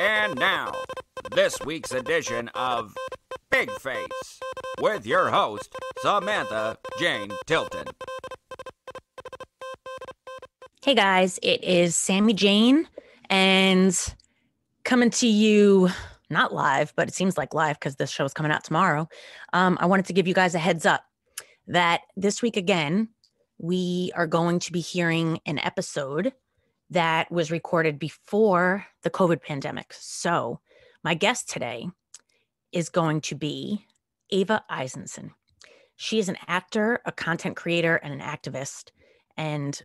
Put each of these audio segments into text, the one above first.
And now, this week's edition of Big Face with your host, Samantha Jane Tilton. Hey guys, it is Sammy Jane and coming to you, not live, but it seems like live because this show is coming out tomorrow. I wanted to give you guys a heads up that this week again, we are going to be hearing an episode that was recorded before the COVID pandemic. So my guest today is going to be Ava Eisenson. She is an actor, a content creator, and an activist, and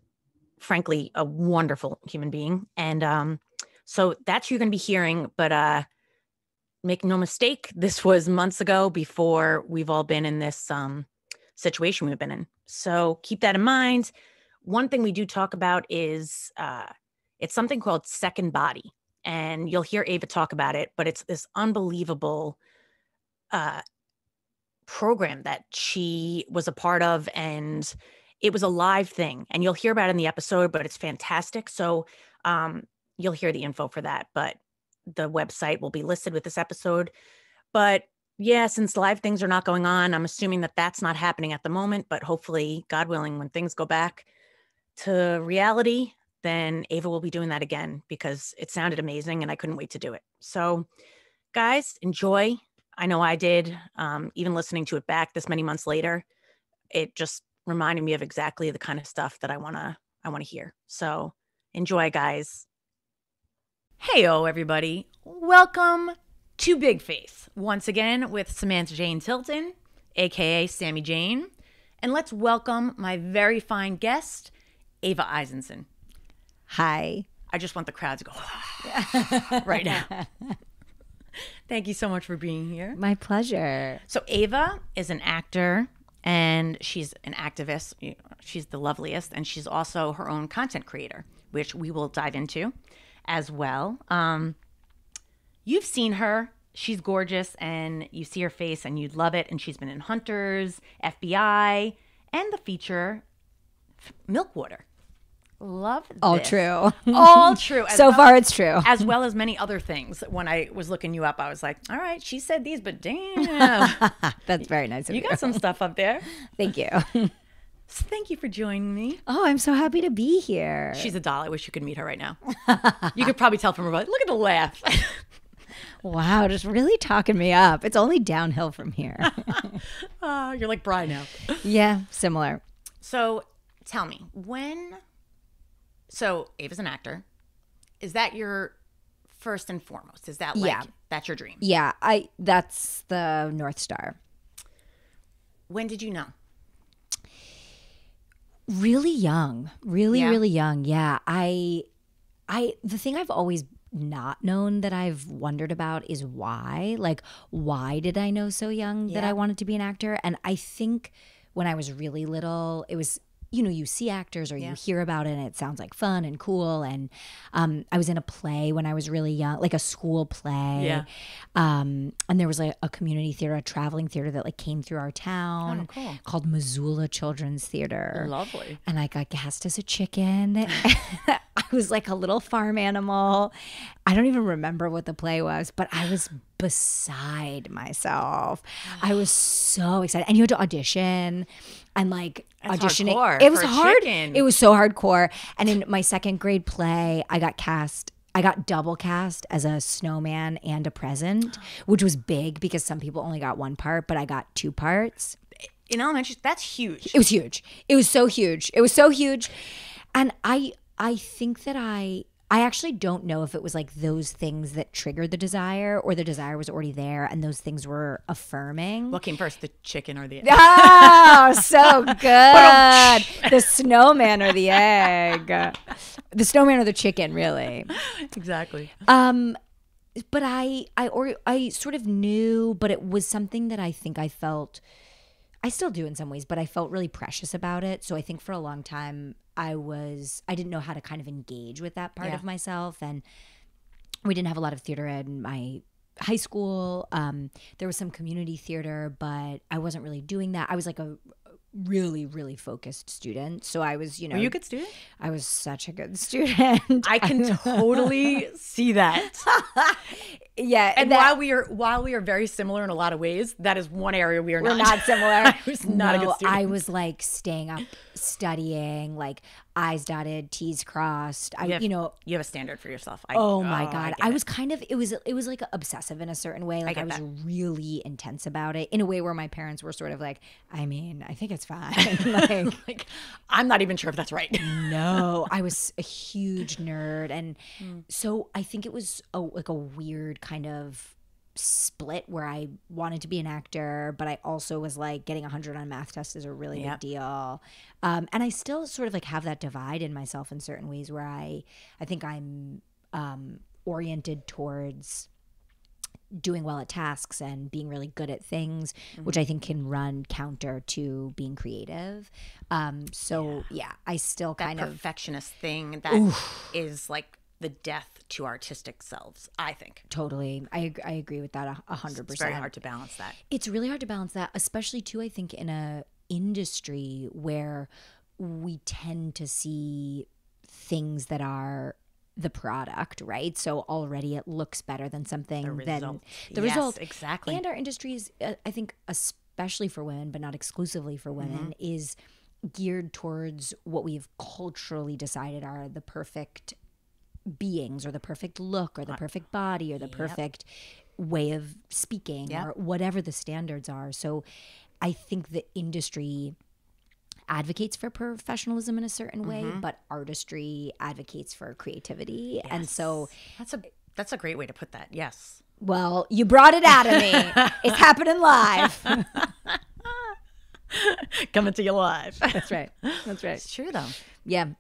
frankly, a wonderful human being. And so that's who you're going to be hearing. But make no mistake, this was months ago before we've all been in this situation we've been in. So keep that in mind. One thing we do talk about is it's something called second body. And you'll hear Ava talk about it, but it's this unbelievable program that she was a part of, and it was a live thing. And you'll hear about it in the episode, but it's fantastic. So you'll hear the info for that, but the website will be listed with this episode. But yeah, since live things are not going on, I'm assuming that that's not happening at the moment, but hopefully, God willing, when things go back to reality, then Ava will be doing that again because it sounded amazing and I couldn't wait to do it. So guys, enjoy. I know I did. Even listening to it back this many months later, it just reminded me of exactly the kind of stuff that I want to hear. So enjoy, guys. Heyo, everybody. Welcome to Big Face, once again with Samantha Jane Tilton, aka Sammy Jane. And let's welcome my very fine guest, Ava Eisenson. Hi. I just want the crowd to go right now. Thank you so much for being here. My pleasure. So Ava is an actor and she's an activist. She's the loveliest, and she's also her own content creator, which we will dive into as well. You've seen her. She's gorgeous, and you see her face, and you'd love it. And she's been in Hunters, FBI, and the feature Milkwater. Love this. All true. All true. So far, it's true. As well as many other things. When I was looking you up, I was like, all right, she said these, but damn. That's very nice of you. You got some stuff up there. Thank you. So thank you for joining me. Oh, I'm so happy to be here. She's a doll. I wish you could meet her right now. You could probably tell from her voice. Look at the laugh. Wow, just really talking me up. It's only downhill from here. You're like Bri now. Yeah, similar. So tell me, so Ava's an actor. Is that your first and foremost? Is that that's your dream? Yeah, that's the North Star. When did you know? Really young. Really young. Yeah. The thing I've always not known that I've wondered about is why. Like, why did I know so young that I wanted to be an actor? And I think when I was really little, it was, you see actors or you hear about it and it sounds like fun and cool. And I was in a play when I was really young, like a school play. Yeah. And there was like a community theater, a traveling theater that like came through our town called Missoula Children's Theater. Lovely. And I got cast as a chicken. I was like a little farm animal. I don't even remember what the play was, but I was beside myself. I was so excited. And you had to audition. And like That's auditioning, hardcore it was for a hard. chicken. It was so hardcore. And in my second grade play, I got double cast as a snowman and a present, which was big because some people only got one part, but I got two parts. In elementary, that's huge. It was huge. It was so huge. It was so huge. And I think that I actually don't know if it was like those things that triggered the desire or the desire was already there and those things were affirming. What came first, the chicken or the egg? Oh, so good. The snowman or the egg. The snowman or the chicken, really. Exactly. But I sort of knew, but it was something that I think I felt, I still do in some ways, but I felt really precious about it. So I think for a long time I didn't know how to kind of engage with that part of myself. And we didn't have a lot of theater in my high school. There was some community theater, but I wasn't really doing that. I was like a really, really focused student. So I was, Were you a good student? I was such a good student. I can totally see that. Yeah. And while we are very similar in a lot of ways, that is one area we're not similar. I was not a good student. I was like staying up, studying, like I's dotted, T's crossed. You have a standard for yourself. Oh my God. I was kind of, it was like obsessive in a certain way. Like I was really intense about it in a way where my parents were sort of like, I mean, I think it's fine. like, I'm not even sure if that's right. No, I was a huge nerd. And so I think it was like a weird kind of split where I wanted to be an actor, but I also was like getting 100 on math tests is a really big deal. And I still sort of like have that divide in myself in certain ways where I think I'm oriented towards doing well at tasks and being really good at things, which I think can run counter to being creative. I still kind of perfectionist thing that is like the death to artistic selves, I think. Totally. I agree with that 100%. It's very hard to balance that. It's really hard to balance that, especially too, I think, in a industry where we tend to see things that are the product, right? So already it looks better than something than the result. Exactly. And our industries, I think, especially for women, but not exclusively for women, is geared towards what we've culturally decided are the perfect beings or the perfect look or the perfect body or the perfect way of speaking or whatever the standards are. So I think the industry advocates for professionalism in a certain way, but artistry advocates for creativity. Yes. And so that's a great way to put that. Yes. Well, you brought it out of me. It's happening live. Coming to you live. That's right. It's true though. Yeah.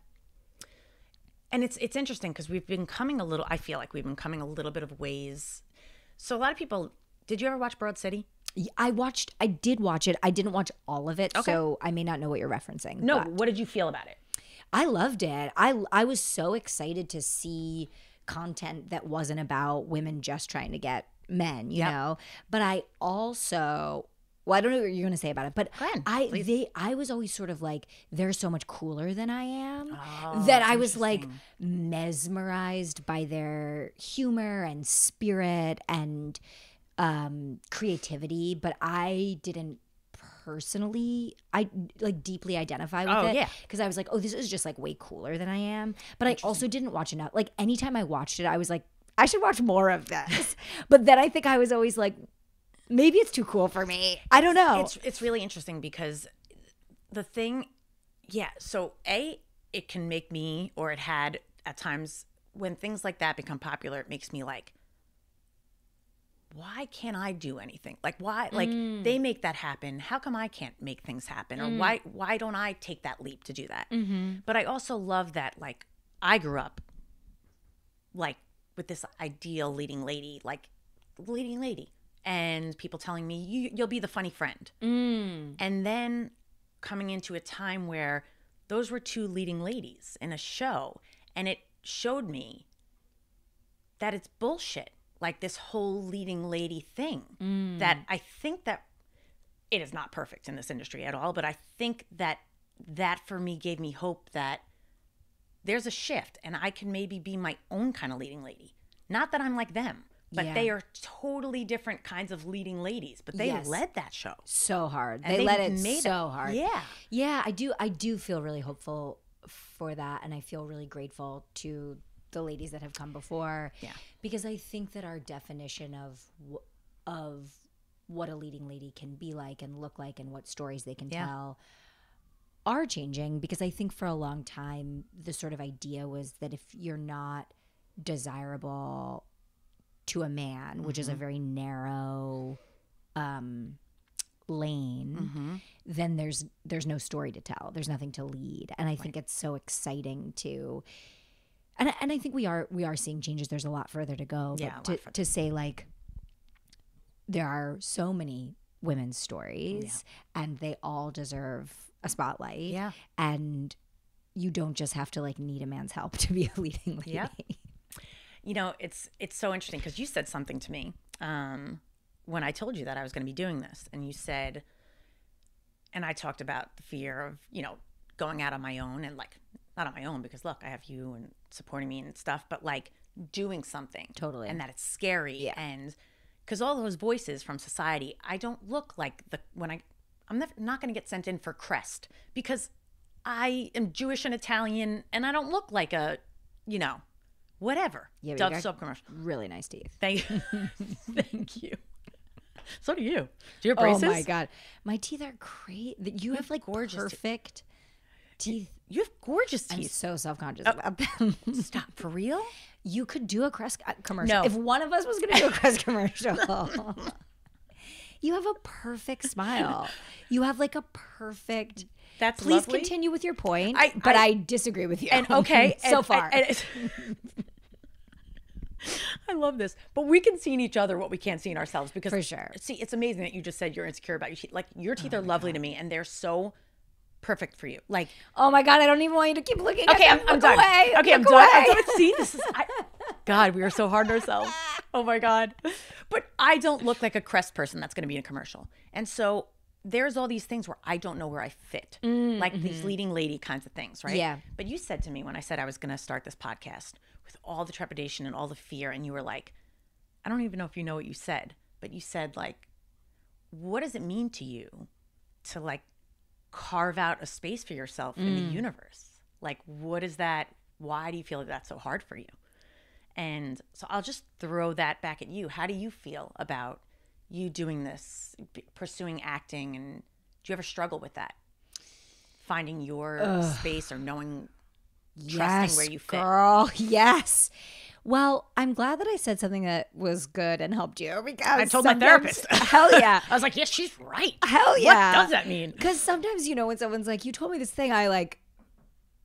And it's interesting because I feel like we've been coming a little bit of ways. So a lot of people, did you ever watch Broad City? I did watch it. I didn't watch all of it, so I may not know what you're referencing. No, what did you feel about it? I loved it. I was so excited to see content that wasn't about women just trying to get men, you know? But I also... Well, I don't know what you're going to say about it, but I was always sort of like, they're so much cooler than I am, that I was like mesmerized by their humor and spirit and creativity, but I didn't personally, I like deeply identify with it because I was like, oh, this is just like way cooler than I am. But I also didn't watch enough. Like anytime I watched it, I was like, I should watch more of this. But then I think I was always like, maybe it's too cool for me. I don't know. It's really interesting because the thing, so it can make me, or it had at times when things like that become popular, it makes me like, why can't I do anything? Like why, like they make that happen. How come I can't make things happen? Or why don't I take that leap to do that? But I also love that, like I grew up like with this ideal leading lady. And people telling me, you'll be the funny friend. And then coming into a time where those were two leading ladies in a show. And it showed me that it's bullshit. Like this whole leading lady thing. That I think that it is not perfect in this industry at all. But I think that for me gave me hope that there's a shift. And I can maybe be my own kind of leading lady. Not that I'm like them. But they are totally different kinds of leading ladies. But they led that show so hard. And they led it so hard. Yeah. Yeah, I do feel really hopeful for that. And I feel really grateful to the ladies that have come before. Yeah. Because I think that our definition of what a leading lady can be like and look like and what stories they can tell are changing. Because I think for a long time, the sort of idea was that if you're not desirable to a man, which is a very narrow lane, then there's no story to tell. There's nothing to lead. And I think it's so exciting to, and I think we are seeing changes. There's a lot further to go. But to say like there are so many women's stories and they all deserve a spotlight. Yeah. And you don't just have to like need a man's help to be a leading lady. Yeah. You know, it's so interesting because you said something to me when I told you that I was going to be doing this. And you said, and I talked about the fear of, going out on my own and like, not on my own because look, I have you and supporting me and stuff, but like doing something. Totally. And that it's scary. Yeah. And because all those voices from society, I don't look like I'm not going to get sent in for Crest because I am Jewish and Italian and I don't look like a, whatever. Yeah, Dove soap commercial. Really nice teeth. Thank you. So do you. Do you have braces? Oh my God. My teeth are great. You have like gorgeous perfect teeth. You have gorgeous teeth. I'm so self-conscious about them. Stop. For real? You could do a Crest commercial. No. If one of us was going to do a Crest commercial. You have a perfect smile. You have like a perfect... That's Please lovely. continue with your point, but I disagree with you. And okay. so far. I love this. But we can see in each other what we can't see in ourselves because For sure. See, it's amazing that you just said you're insecure about your teeth. Like your teeth are lovely to me and they're so perfect for you. Like, oh my God, I don't even want you to keep looking okay, at them. I'm done. Away. Okay, I'm Look done. away. I'm done. See, this is God, we are so hard on ourselves. Oh my God. But I don't look like a Crest person that's going to be in a commercial. And so there's all these things where I don't know where I fit, like these leading lady kinds of things, right? Yeah. But you said to me when I said I was going to start this podcast with all the trepidation and all the fear, and you were like, I don't even know if you know what you said, but you said like, what does it mean to you to like carve out a space for yourself in the universe? Like, what is that? Why do you feel like that's so hard for you? And so I'll just throw that back at you. How do you feel about you doing this, pursuing acting, and do you ever struggle with that? Finding your space or knowing, trusting where you fit? Girl, yes. Well, I'm glad that I said something that was good and helped you because I told my therapist. Hell yeah. I was like, yes, she's right. Hell yeah. What does that mean? Because sometimes, when someone's like, you told me this thing, I like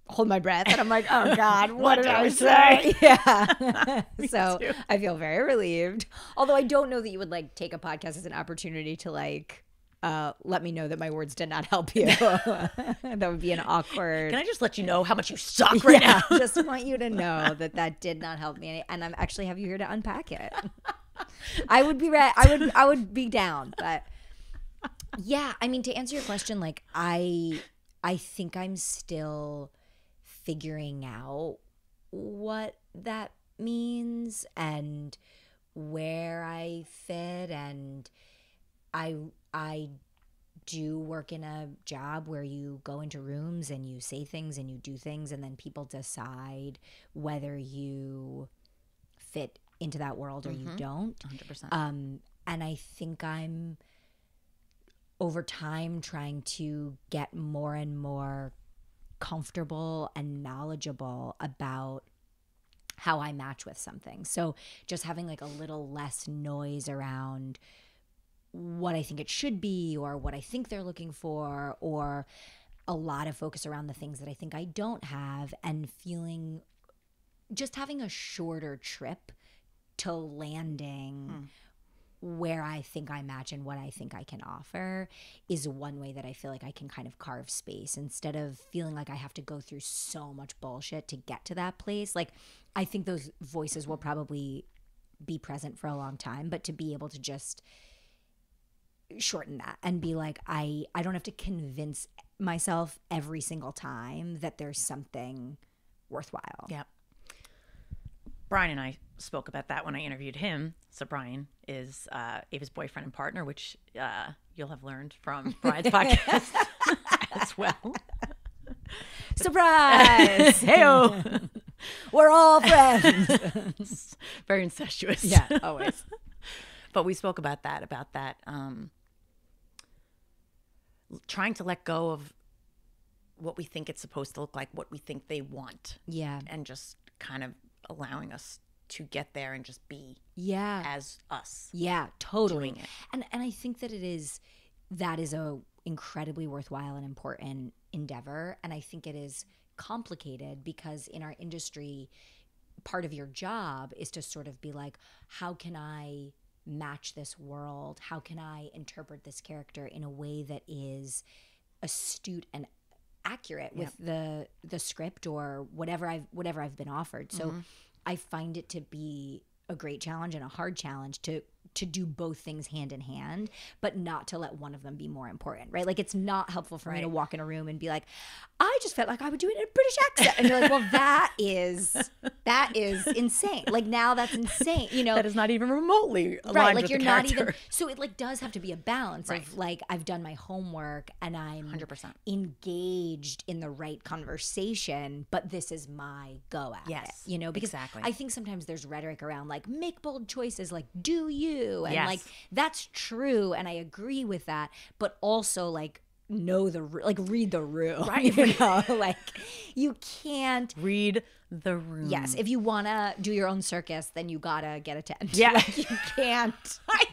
hold my breath and I'm like, oh God, what did I say? Yeah. So too. I feel very relieved. Although I don't know that you would like take a podcast as an opportunity to like let me know that my words did not help you. That would be an awkward. Can I just let you know how much you suck right now? Just want you to know that did not help me, and I'm actually have you here to unpack it. I would be I would be down, but yeah. I mean, to answer your question, like I think I'm still figuring out what that means and where I fit, and I do work in a job where you go into rooms and you say things and you do things and then people decide whether you fit into that world or you don't. 100%. And I think I'm over time trying to get more and more comfortable and knowledgeable about how I match with something. So just having like a little less noise around what I think it should be or what I think they're looking for, or a lot of focus around the things that I think I don't have, and just having a shorter trip to landing where I think I match and what I think I can offer is one way that I feel like I can kind of carve space instead of feeling like I have to go through so much bullshit to get to that place. Like, I think those voices will probably be present for a long time, but to be able to just shorten that and be like, I don't have to convince myself every single time that there's something worthwhile. Yep. Brian and I spoke about that when I interviewed him. So Brian is Ava's boyfriend and partner, which you'll have learned from Brian's podcast as well. Surprise! Heyo! We're all friends. Very incestuous. Yeah, always. But we spoke about that trying to let go of what we think it's supposed to look like, what we think they want. Yeah. And just kind of allowing us to get there and just be as us. Yeah, totally. Doing it. And I think that that is a incredibly worthwhile and important endeavor. And I think it is complicated because in our industry, part of your job is to sort of be like, how can I match this world? How can I interpret this character in a way that is astute and accurate with the script or whatever I've been offered? So I find it to be a great challenge and a hard challenge to to do both things hand in hand, but not to let one of them be more important, right? Like it's not helpful for me to walk in a room and be like, I just felt like I would do it in a British accent. And you're like, well, that is insane. Like now that's insane. You know, that is not even remotely aligned right. Like with you're the not character. even, so it like does have to be a balance of like, I've done my homework and I'm 100% engaged in the right conversation, but this is my go at it, you know, because I think sometimes there's rhetoric around like make bold choices, like do you, and like that's true. And I agree with that, but also like, know the like read the room, right? You know, like you can't read the room. Yes, if you want to do your own circus, then you gotta get a tent. Yeah, like, you can't. I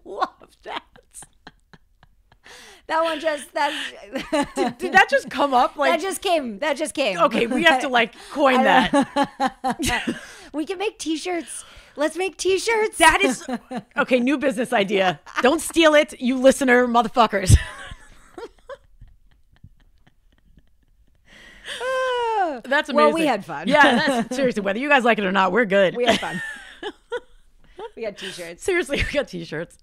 love that. That one just did that just come up? Like that just came. Okay, we have to like coin that. We can make T-shirts. Let's make T-shirts. That is okay. New business idea. Don't steal it, you listener motherfuckers. That's amazing. Well, we had fun. Yeah, that's seriously, whether you guys like it or not, we're good. We had fun. We got T-shirts. Seriously, we got T-shirts.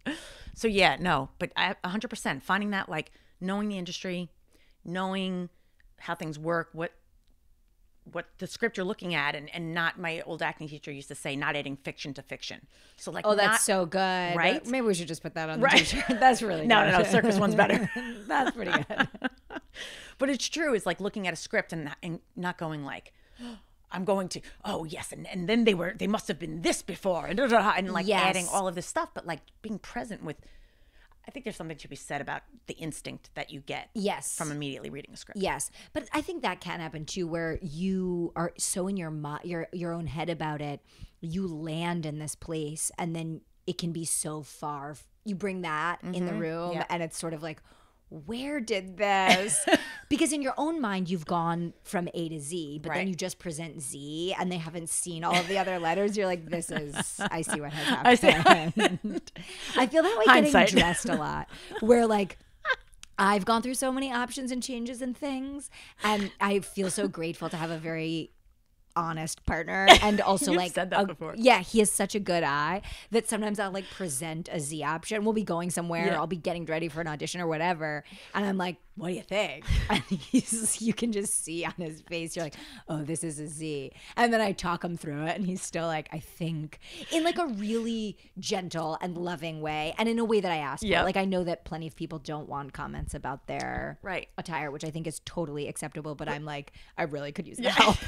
So yeah, no, but 100% finding that, like knowing the industry, knowing how things work, what the script you're looking at, and not, my old acting teacher used to say, not adding fiction to fiction. So like, that's so good, right? Maybe we should just put that on the T-shirt. That's really good. No, circus one's better. That's pretty good. But it's true. It's like looking at a script and not going like, I'm going to, oh yes, and then they must have been this before, and like adding all of this stuff, but like being present with. I think there's something to be said about the instinct that you get from immediately reading a script. Yes, but I think that can happen too, where you are so in your own head about it, you land in this place, and then it can be so far. You bring that in the room, and it's sort of like, where did this? Because in your own mind, you've gone from A to Z, but then you just present Z and they haven't seen all of the other letters. You're like, I see what has happened. I feel that way Hindsight. getting dressed a lot, where like, I've gone through so many options and changes and things, and I feel so grateful to have a very honest partner, and also You've like said that before. Yeah, he has such a good eye that sometimes I'll like present a Z option. We'll be going somewhere, I'll be getting ready for an audition or whatever, and I'm like, what do you think? And you can just see on his face, you're like, oh, this is a Z. And then I talk him through it, and he's still like, I think, in like a really gentle and loving way, and in a way that I asked for. Like, I know that plenty of people don't want comments about their attire, which I think is totally acceptable, but I'm like, I really could use the help.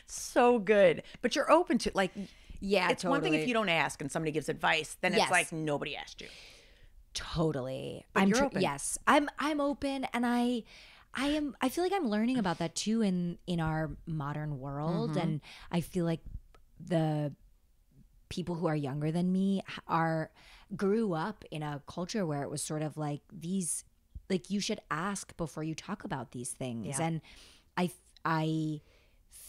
So good. But you're open to, like, it's totally. one thing if you don't ask and somebody gives advice, then it's like nobody asked you. Totally. But you're open. Yes. I'm open, and I feel like I'm learning about that too in our modern world, and I feel like the people who are younger than me grew up in a culture where it was sort of like you should ask before you talk about these things. And I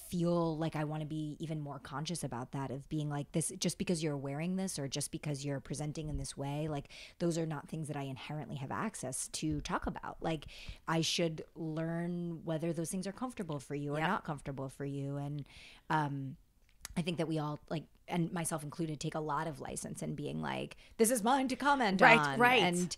feel like I want to be even more conscious about that, of being like, this, just because you're wearing this or just because you're presenting in this way, like those are not things that I inherently have access to talk about. Like, I should learn whether those things are comfortable for you or not comfortable for you. And I think that we all, like, and myself included, take a lot of license in being like, this is mine to comment on. Right. And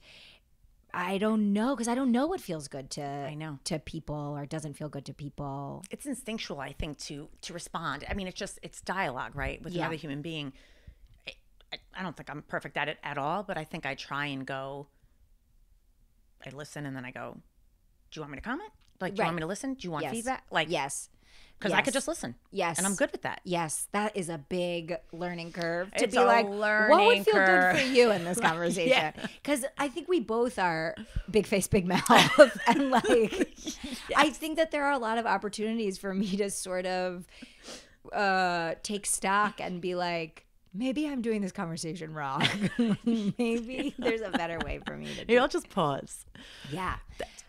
I don't know, because I don't know what feels good to people or doesn't feel good to people. It's instinctual, I think, to respond. I mean, it's dialogue, right, with another human being. I don't think I'm perfect at it at all, but I think I try and go, I listen, and then I go, do you want me to comment? Like, do you want me to listen? Do you want feedback? Like, yes. Because I could just listen. Yes. And I'm good with that. Yes. That is a big learning curve. To It's be a like, learning what would feel curve. good for you in this conversation? Because I think we both are big face, big mouth. And like, I think that there are a lot of opportunities for me to sort of take stock and be like, maybe I'm doing this conversation wrong. Maybe there's a better way for me to do it. Maybe I'll just pause. Yeah.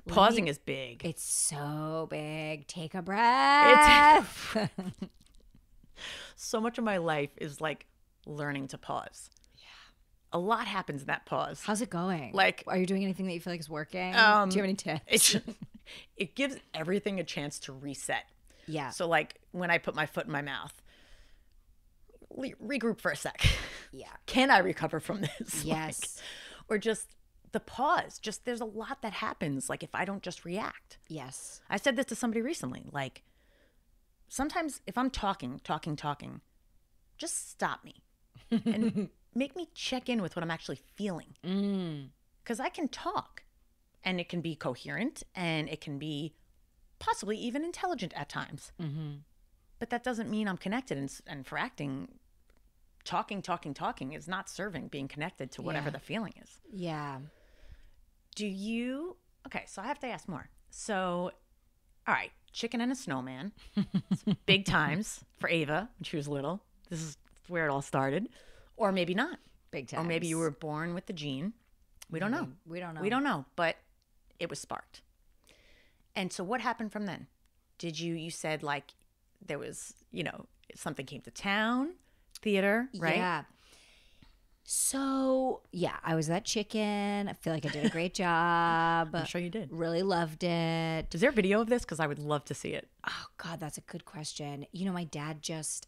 Pausing is big. It's so big. Take a breath. So much of my life is like learning to pause. Yeah. A lot happens in that pause. How's it going? Like, are you doing anything that you feel like is working? Do you have any tips? It gives everything a chance to reset. Yeah. So like when I put my foot in my mouth, regroup for a sec. Yeah. Can I recover from this? Yes. Or just the pause. Just there's a lot that happens. Like if I don't just react. Yes. I said this to somebody recently. Like sometimes if I'm talking, just stop me and make me check in with what I'm actually feeling. Because I can talk and it can be coherent and it can be possibly even intelligent at times. But that doesn't mean I'm connected. And for acting, talking is not serving being connected to whatever the feeling is. Yeah. Okay, so I have to ask more. So, all right, Chicken and a Snowman. Big times for Ava when she was little. This is where it all started. Or maybe not. Big times. Or maybe you were born with the gene. We don't know. We don't know. We don't know, but it was sparked. And so what happened from then? You said like there was, something came to town, theater, right? Yeah. So, yeah, I was that chicken. I feel like I did a great job. I'm sure you did. Really loved it. Is there video of this? Because I would love to see it. Oh, God, that's a good question. My dad just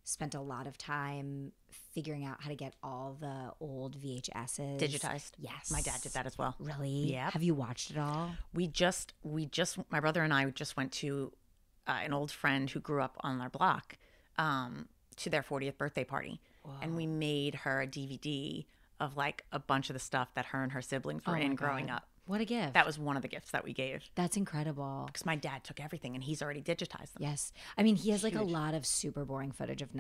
spent a lot of time figuring out how to get all the old VHSs Digitized. Yes. My dad did that as well. Really? Yeah. Have you watched it all? We just, my brother and I just went to an old friend who grew up on our block to their 40th birthday party. Whoa. And we made her a DVD of like a bunch of the stuff that her and her siblings were in growing up. What a gift. That was one of the gifts that we gave. That's incredible. Because my dad took everything and he's already digitized them. Yes. I mean, he has like a lot of super boring footage of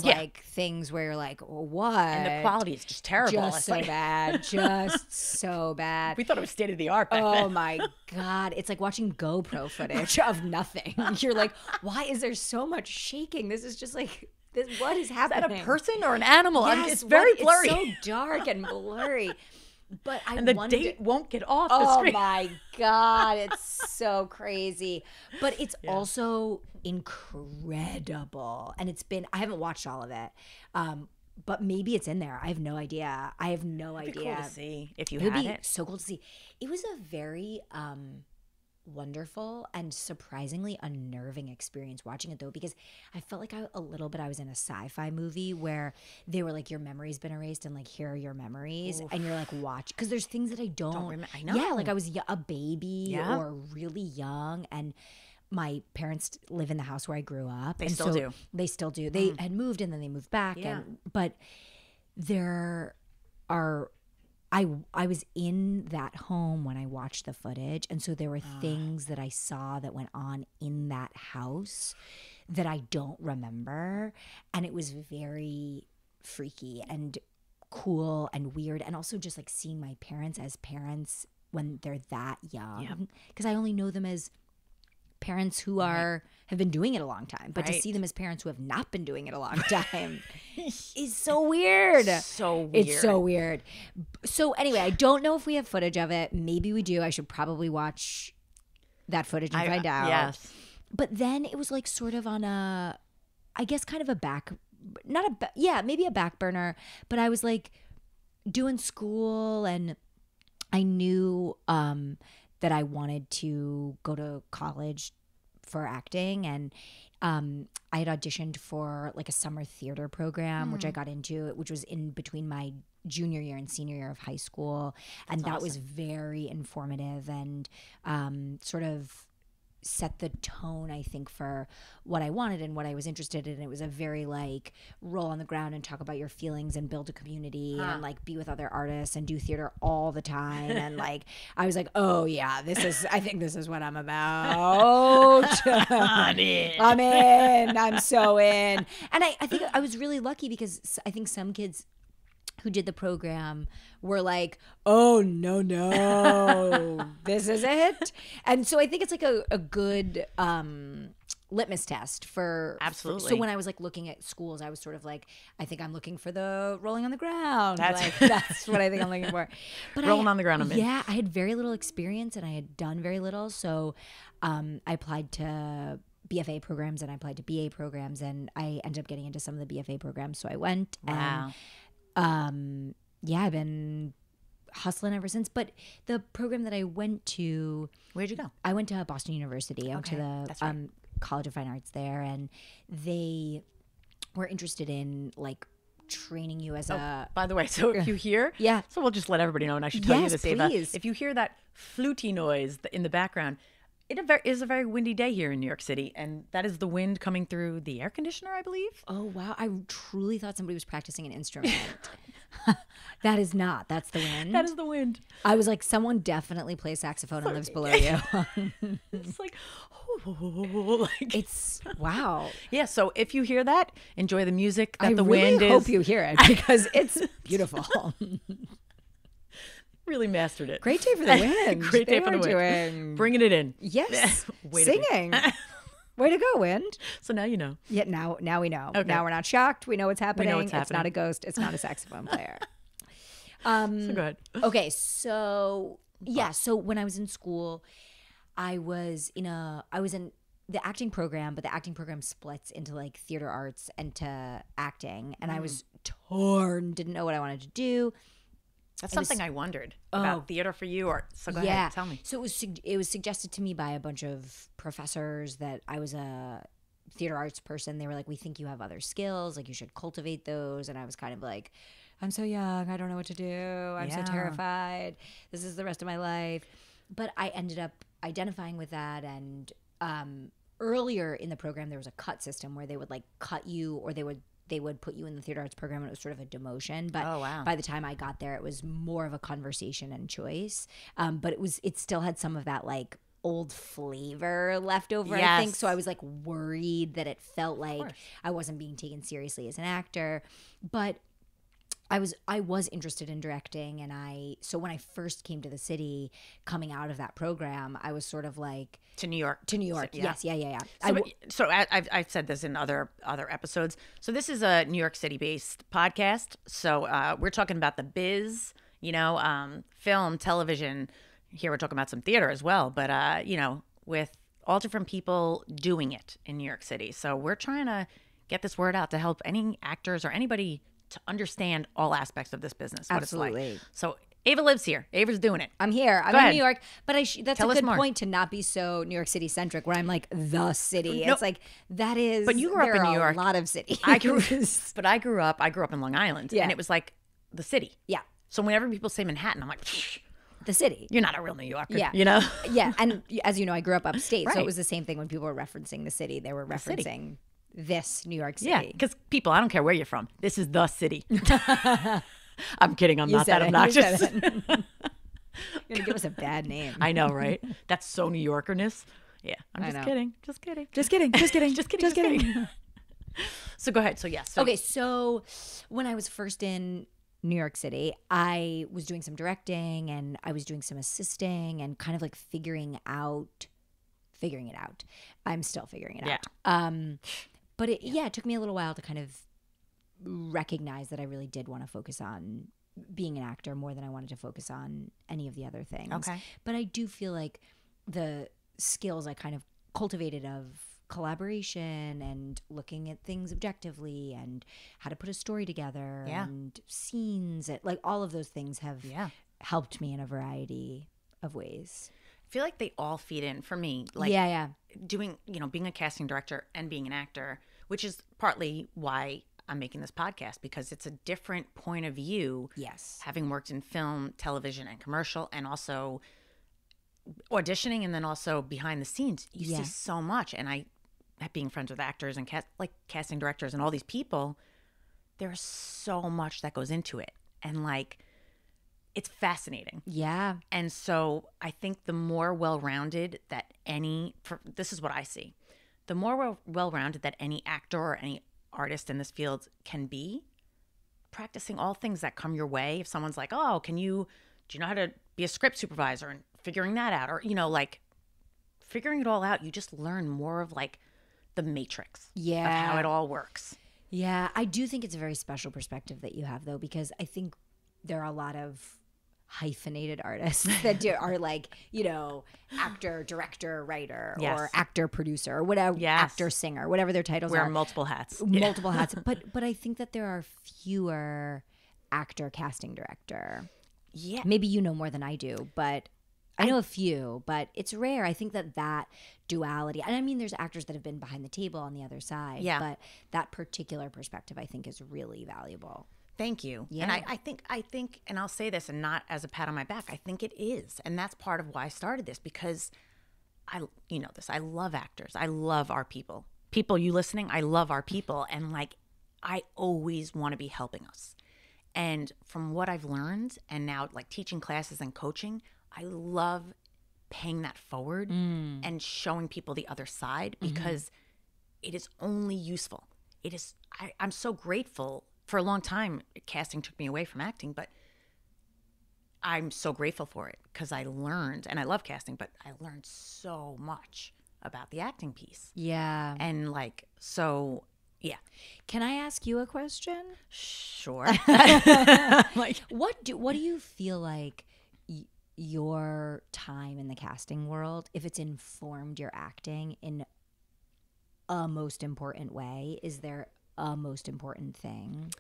like things where you're like, what? And the quality is just terrible. Just so bad. Just so bad. We thought it was state of the art back then. Oh my God. It's like watching GoPro footage of nothing. You're like, why is there so much shaking? This is just like... what is happening? Is that a person or an animal? Yes, it's very blurry. It's so dark and blurry. But date won't get off the screen. Oh my God, it's so crazy. But it's also incredible. And I haven't watched all of it. But maybe it's in there. I have no idea. It'd be cool to see if you had it. It would be so cool to see. It was a very wonderful and surprisingly unnerving experience watching it though, because I felt like I was in a sci-fi movie where they were like, your memory's been erased and like here are your memories. Oof. And you're like, watch, because there's things that I don't remember. I know. Yeah, like I was a baby or really young, and my parents live in the house where I grew up. They still do. They still do. They had moved and then they moved back. Yeah. But there are I was in that home when I watched the footage. And so there were things that I saw that went on in that house that I don't remember. And it was very freaky and cool and weird. And also just like seeing my parents as parents when they're that young. Because I only know them as parents who have been doing it a long time. But to see them as parents who have not been doing it a long time is so weird. It's so weird. So anyway, I don't know if we have footage of it. Maybe we do. I should probably watch that footage and find out. Yes. But then it was like sort of on a, I guess kind of maybe a back burner. But I was like doing school and I knew that I wanted to go to college for acting, and I had auditioned for like a summer theater program, which I got into, which was in between my junior year and senior year of high school. And that was very informative and sort of set the tone, I think, for what I wanted and what I was interested in. It was a very like roll on the ground and talk about your feelings and build a community and like be with other artists and do theater all the time. And like, I was like, oh yeah, I think this is what I'm about. I'm in. I'm so in. And I think I was really lucky because I think some kids who did the program were like, oh, no, this is it. And so I think it's like a good litmus test for... Absolutely. So when I was like looking at schools, I was sort of like, I think I'm looking for the rolling on the ground. That's what I think I'm looking for. But rolling on the ground, Yeah, I had very little experience and I had done very little. So I applied to BFA programs and I applied to BA programs, and I ended up getting into some of the BFA programs. So I went. Wow. And I've been hustling ever since. But the program that I went to... Where'd you go? I went to Boston University. I went to the College of Fine Arts there. And they we're interested in like training you as a. By the way, so if you hear, so we'll just let everybody know, and I should tell you this, Ava. Please. If you hear that fluty noise in the background, it is a very windy day here in New York City, and that is the wind coming through the air conditioner, I believe. Oh, wow. I truly thought somebody was practicing an instrument. That is not. That's the wind. That is the wind. I was like, someone definitely plays saxophone and lives below you. It's like, like, it's, wow. Yeah, so if you hear that, enjoy the music that the really wind is. I hope you hear it because it's beautiful. Really mastered it. Great day for the wind. Great day for the wind. Bringing it in. Yes. Singing. Way to go, wind. So now you know. Yeah, now we know. Okay. Now we're not shocked. We know what's happening. It's not a ghost. It's not a saxophone player. So go ahead. Okay, so so when I was in school, I was in the acting program, but the acting program splits into like theater arts and to acting, and I was torn, didn't know what I wanted to do. That's something I wondered about theater for you, or so go ahead, tell me. So it was suggested to me by a bunch of professors that I was a theater arts person. They were like, we think you have other skills, like you should cultivate those. And I was kind of like, I'm so young, I don't know what to do. I'm so terrified. This is the rest of my life. But I ended up identifying with that, and earlier in the program there was a cut system where they would like cut you, or they would put you in the theater arts program, and it was sort of a demotion. But by the time I got there, it was more of a conversation and choice. But it still had some of that like old flavor left over, I think. So I was like worried that it felt like I wasn't being taken seriously as an actor. But I was interested in directing, and so when I first came to the city, coming out of that program, I was sort of like to New York. Yes, yeah. So I've said this in other episodes. So this is a New York City based podcast. So we're talking about the biz, film, television. Here we're talking about some theater as well, but with all different people doing it in New York City. So we're trying to get this word out to help any actors or anybody to understand all aspects of this business. What Absolutely. It's like. So Ava lives here. Ava's doing it. I'm here. I'm Go in ahead. New York, but that's Tell a us good more. point to not be so New York City centric, where I'm like the city. No. It's like that is. But you grew up in New York. A lot of cities. I grew up in Long Island, and it was like the city. Yeah. So whenever people say Manhattan, I'm like, the city. You're not a real New Yorker. Yeah. Yeah, and as you know, I grew up upstate, so Right. it was the same thing when people were referencing the city. They were referencing this New York City. Yeah, because people, I don't care where you're from. This is the city. I'm kidding. I'm not that You obnoxious. said it. You're gonna give us a bad name. I know, right? That's so New Yorkerness. Yeah, I'm just kidding. Just kidding. Just kidding. So go ahead. So yes. Okay, so when I was first in New York City, I was doing some directing, and I was doing some assisting, and kind of like figuring it out. I'm still figuring it out. But it took me a little while to kind of recognize that I really did want to focus on being an actor more than I wanted to focus on any of the other things. Okay. But I do feel like the skills I kind of cultivated of collaboration and looking at things objectively and how to put a story together and scenes, like all of those things have helped me in a variety of ways. I feel like they all feed in for me. Like doing, being a casting director and being an actor, which is partly why I'm making this podcast, because it's a different point of view. Yes. Having worked in film, television, and commercial, and also auditioning, and then also behind the scenes, you see so much. And being friends with actors and casting directors and all these people, there's so much that goes into it. And it's fascinating. Yeah. And so I think the more well-rounded that this is what I see, the more well-rounded that any actor or any artist in this field can be, practicing all things that come your way. If someone's like, oh, do you know how to be a script supervisor, and figuring that out, or, figuring it all out, you just learn more of the matrix of how it all works. Yeah. I do think it's a very special perspective that you have, though, because I think there are a lot of hyphenated artists that are actor, director, writer, or actor, producer, or whatever, actor, singer, whatever their titles are. Wear multiple hats. Multiple hats. But I think that there are fewer actor, casting director. Yeah. Maybe you know more than I do, but I know a few, but it's rare. I think that duality, and I mean, there's actors that have been behind the table on the other side, but that particular perspective, I think, is really valuable. Thank you. Yeah. And I think, and I'll say this and not as a pat on my back, I think it is. And that's part of why I started this, because you know this, I love actors. I love our people. People, you listening, I love our people. And like, I always want to be helping us. And from what I've learned, and now like teaching classes and coaching, I love paying that forward and showing people the other side, because it is only useful. It is, I'm so grateful. For a long time, casting took me away from acting, but I'm so grateful for it, because I learned, and I love casting, but I learned so much about the acting piece. Yeah. And like, so yeah. Can I ask you a question? Sure. Like, what do you feel like your time in the casting world, if it's informed your acting in a most important way? Is there a most important thing?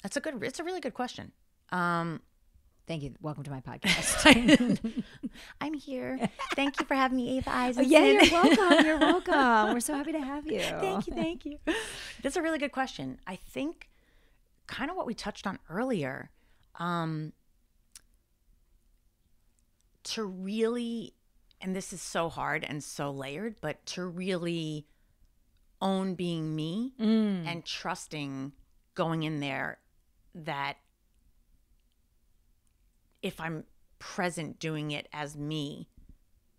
It's a really good question. Thank you. Welcome to my podcast. I'm here. Thank you for having me, Ava Eisenson. Yeah, you're welcome. You're welcome. We're so happy to have you. Thank you. That's a really good question. I think kind of what we touched on earlier, to really, and this is so hard and so layered, but to really own being me and trusting going in there that if I'm present doing it as me,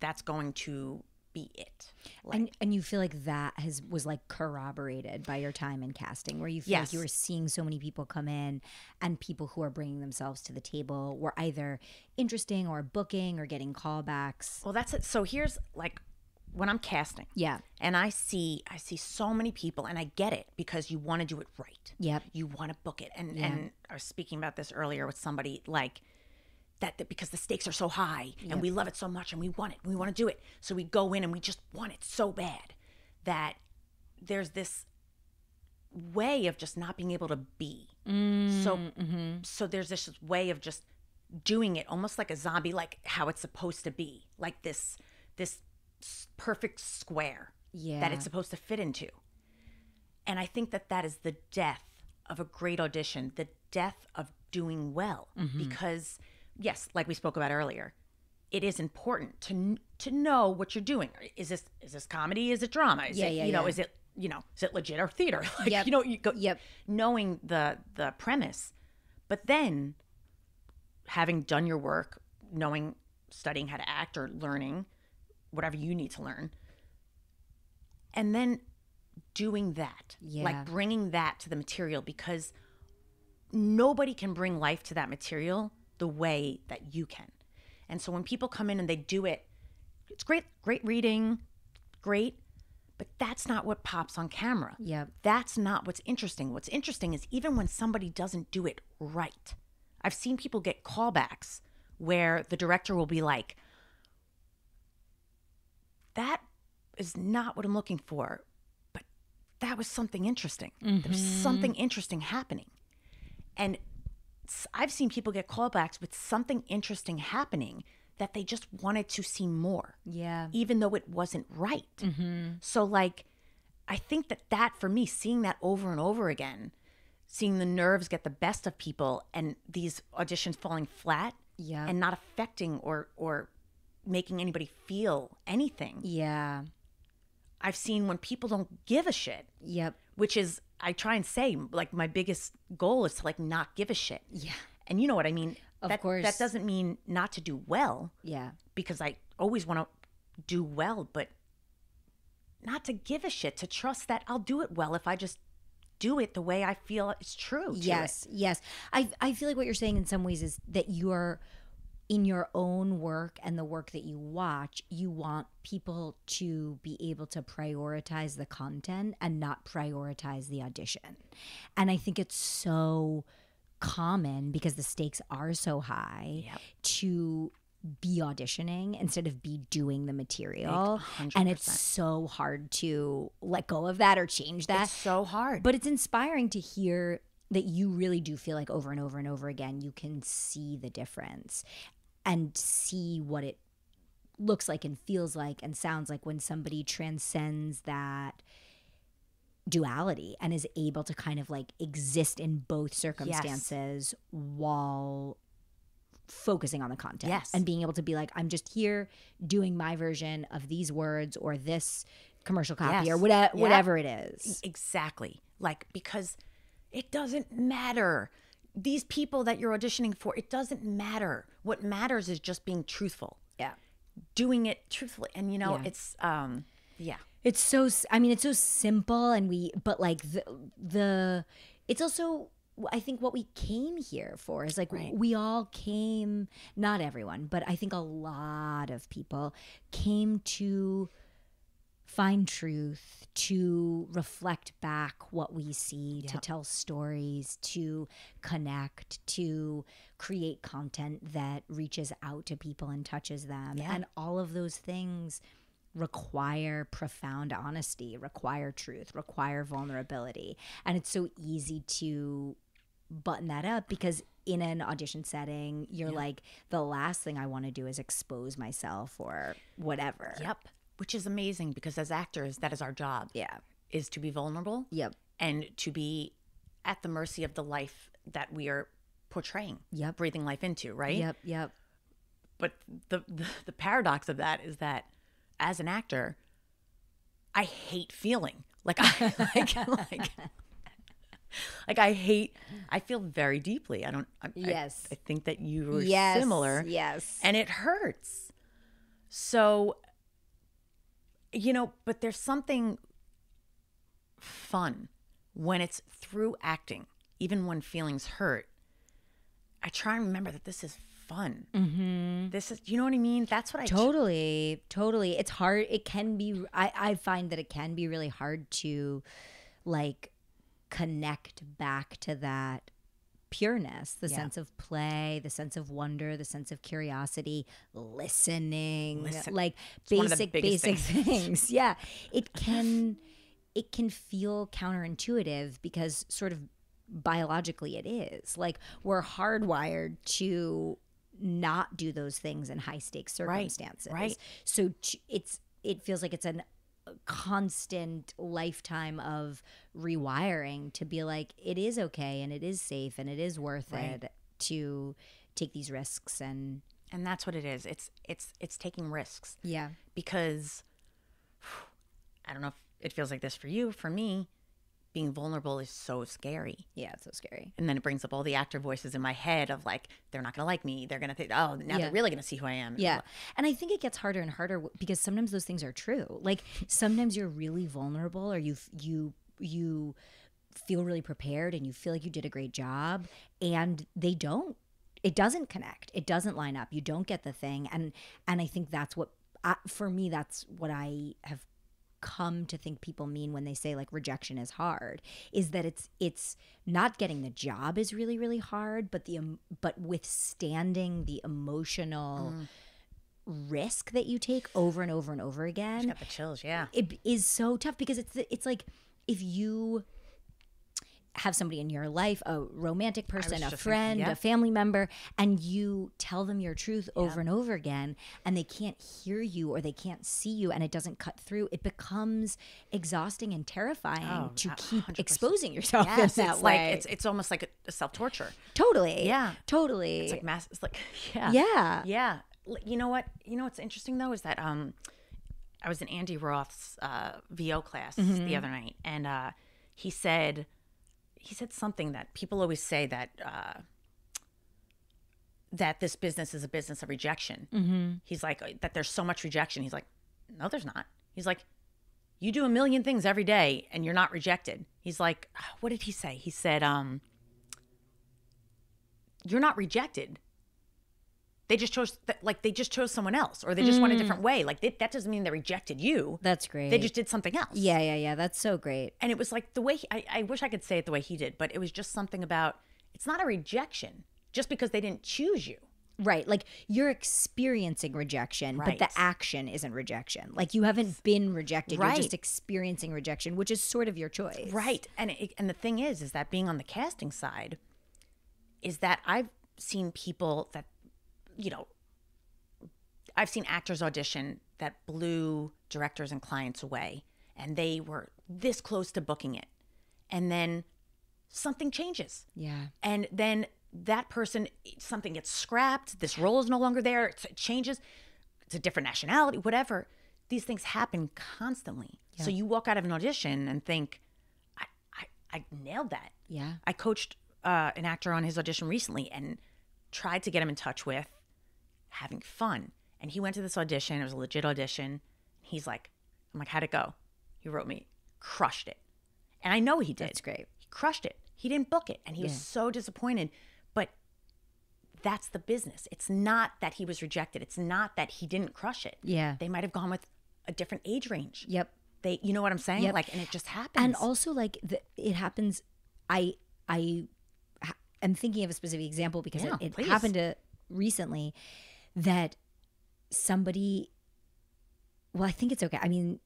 that's going to be it. Like, and you feel like that was like corroborated by your time in casting, where you feel like you were seeing so many people come in, and people who are bringing themselves to the table were either interesting or booking or getting callbacks. well, that's it. So here's like when I'm casting, and I see so many people, and I get it, because you want to do it right. Yep. You want to book it, and I was speaking about this earlier with somebody, like that because the stakes are so high, and we love it so much, and we want it, and we want to do it, so we go in and we just want it so bad that there's this way of just not being able to be. So there's this way of just doing it almost like a zombie, like how it's supposed to be, like this perfect square that it's supposed to fit into. And I think that is the death of a great audition, the death of doing well, because yes, like we spoke about earlier, it is important to know what you're doing. Is this comedy? Is it drama? Is it legit or theater? Like, you go knowing the premise, but then having done your work, studying how to act or learning whatever you need to learn, and then doing that, like bringing that to the material, because nobody can bring life to that material the way that you can. And so when people come in and they do it, it's great reading, great, but that's not what pops on camera. That's not what's interesting. What's interesting is even when somebody doesn't do it right. I've seen people get callbacks where the director will be like, that is not what I'm looking for, but that was something interesting. There's something interesting happening. And I've seen people get callbacks with something interesting happening that they just wanted to see more. Even though it wasn't right. So like, I think that for me, seeing that over and over again, seeing the nerves get the best of people and these auditions falling flat and not affecting or making anybody feel anything. I've seen when people don't give a shit. Which is, I try and say, like, my biggest goal is to like not give a shit. And you know what I mean? Of course. That doesn't mean not to do well. Because I always want to do well, but not to give a shit, to trust that I'll do it well if I just do it the way I feel it's true. Yes. I feel like what you're saying in some ways is that you're in your own work and the work that you watch, you want people to be able to prioritize the content and not prioritize the audition. And I think it's so common, because the stakes are so high, to be auditioning instead of be doing the material. 100%. And it's so hard to let go of that or change that. It's so hard. But it's inspiring to hear that you really do feel like over and over and over again you can see the difference. see what it looks like and feels like and sounds like when somebody transcends that duality and is able to kind of like exist in both circumstances while focusing on the content and being able to be like, I'm just here doing my version of these words or this commercial copy or whatever it is. Exactly. Like, because it doesn't matter. These people that you're auditioning for, it doesn't matter. What matters is just being truthful. Yeah. Doing it truthfully. And, you know, it's, It's so, I mean, it's so simple but like it's also, I think what we came here for is like, we all came, not everyone, but I think a lot of people came to find truth, to reflect back what we see, to tell stories, to connect, to create content that reaches out to people and touches them. And all of those things require profound honesty, require truth, require vulnerability. And it's so easy to button that up because in an audition setting, you're like, the last thing I want to do is expose myself or whatever. Yep. Which is amazing because as actors, that is our job. Yeah. Is to be vulnerable. Yep. And to be at the mercy of the life that we are portraying. Yep. Breathing life into, right? Yep. Yep. But the paradox of that is that as an actor, I hate feeling like I feel very deeply. I think that you were similar. Yes. And it hurts. So, you know, but there's something fun when it's through acting, even when feelings hurt. I try and remember that this is fun. Mm-hmm. This is, you know what I mean? That's what I totally. It's hard. It can be. I find that it can be really hard to, like, connect back to that pureness, the sense of play, the sense of wonder, the sense of curiosity, listening. Like basic things. Yeah, it can feel counterintuitive because sort of biologically it is. Like we're hardwired to not do those things in high stakes circumstances. Right. So it feels like it's a constant lifetime of rewiring to be like, it is okay and it is safe and it is worth it to take these risks. And that's what it is. It's taking risks. Yeah. Because I don't know if it feels like this for you. For me, being vulnerable is so scary. Yeah, it's so scary. And then it brings up all the actor voices in my head of like, they're not going to like me. They're going to think, oh, now they're really going to see who I am. Yeah. And I think it gets harder and harder because sometimes those things are true. Like sometimes you're really vulnerable or you feel really prepared and you feel like you did a great job and it doesn't connect. It doesn't line up. You don't get the thing. And I think that's what, for me, that's what I have come to think people mean when they say like rejection is hard, is that it's not getting the job is really, really hard, but withstanding the emotional risk that you take over and over and over again. I got the chills, yeah. It is so tough because it's like if you have somebody in your life, a romantic person, a friend, a family member, and you tell them your truth over and over again, and they can't hear you or they can't see you and it doesn't cut through, it becomes exhausting and terrifying to keep 100%. Exposing yourself in that way. Like, it's almost like a self-torture. Totally. Yeah. Totally. It's like it's like, yeah. Yeah. You know what's interesting though is that I was in Andy Roth's VO class the other night, and he said something that people always say that that this business is a business of rejection. Mm-hmm. He's like, that there's so much rejection. He's like, no, there's not. He's like, you do a million things every day and you're not rejected. He's like, what did he say? He said, you're not rejected. They just chose someone else, or they just went a different way. Like that doesn't mean they rejected you. That's great. They just did something else. Yeah. That's so great. And it was like the way I wish I could say it the way he did, but it was just something about, it's not a rejection just because they didn't choose you. Right. Like you're experiencing rejection, but the action isn't rejection. Like you haven't been rejected. You're just experiencing rejection, which is sort of your choice. Right. And the thing is that being on the casting side is that I've seen people that, you know, I've seen actors audition that blew directors and clients away, and they were this close to booking it, and then something changes. Yeah. And then that person, something gets scrapped. This role is no longer there. It changes. It's a different nationality, whatever. These things happen constantly. Yeah. So you walk out of an audition and think, I nailed that. Yeah. I coached an actor on his audition recently and tried to get him in touch with having fun. And he went to this audition. It was a legit audition. He's like, I'm like, how'd it go? He wrote me, crushed it. And I know he did. That's great. He crushed it. He didn't book it. And he was so disappointed. But that's the business. It's not that he was rejected. It's not that he didn't crush it. Yeah. They might have gone with a different age range. Yep. You know what I'm saying? Yep. Like, and it just happens. And also, like, it happens. I am thinking of a specific example because it happened to recently that somebody. Well, I think it's okay. I mean,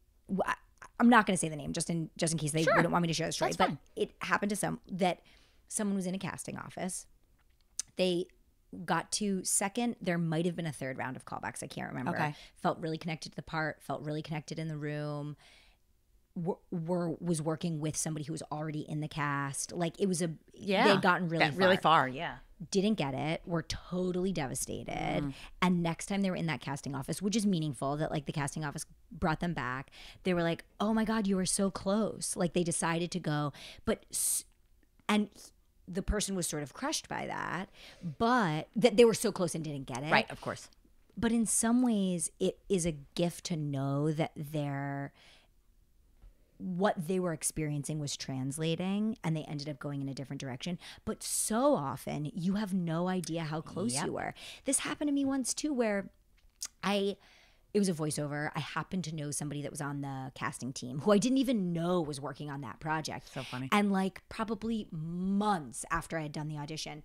I'm not going to say the name just in case they wouldn't want me to share the story. But it happened to someone was in a casting office. They got to second. There might have been a third round of callbacks. I can't remember. Okay. Felt really connected to the part. Felt really connected in the room. Was working with somebody who was already in the cast. Like it was they had gotten really far. Yeah. Didn't get it. Were totally devastated. And next time they were in that casting office, which is meaningful that like the casting office brought them back, they were like, oh my God, you were so close. Like they decided to go. And the person was sort of crushed by that, but that they were so close and didn't get it. Right, of course. But in some ways, it is a gift to know that what they were experiencing was translating and they ended up going in a different direction. But so often you have no idea how close you were. This happened to me once too, where it was a voiceover. I happened to know somebody that was on the casting team who I didn't even know was working on that project. So funny. And like probably months after I had done the audition,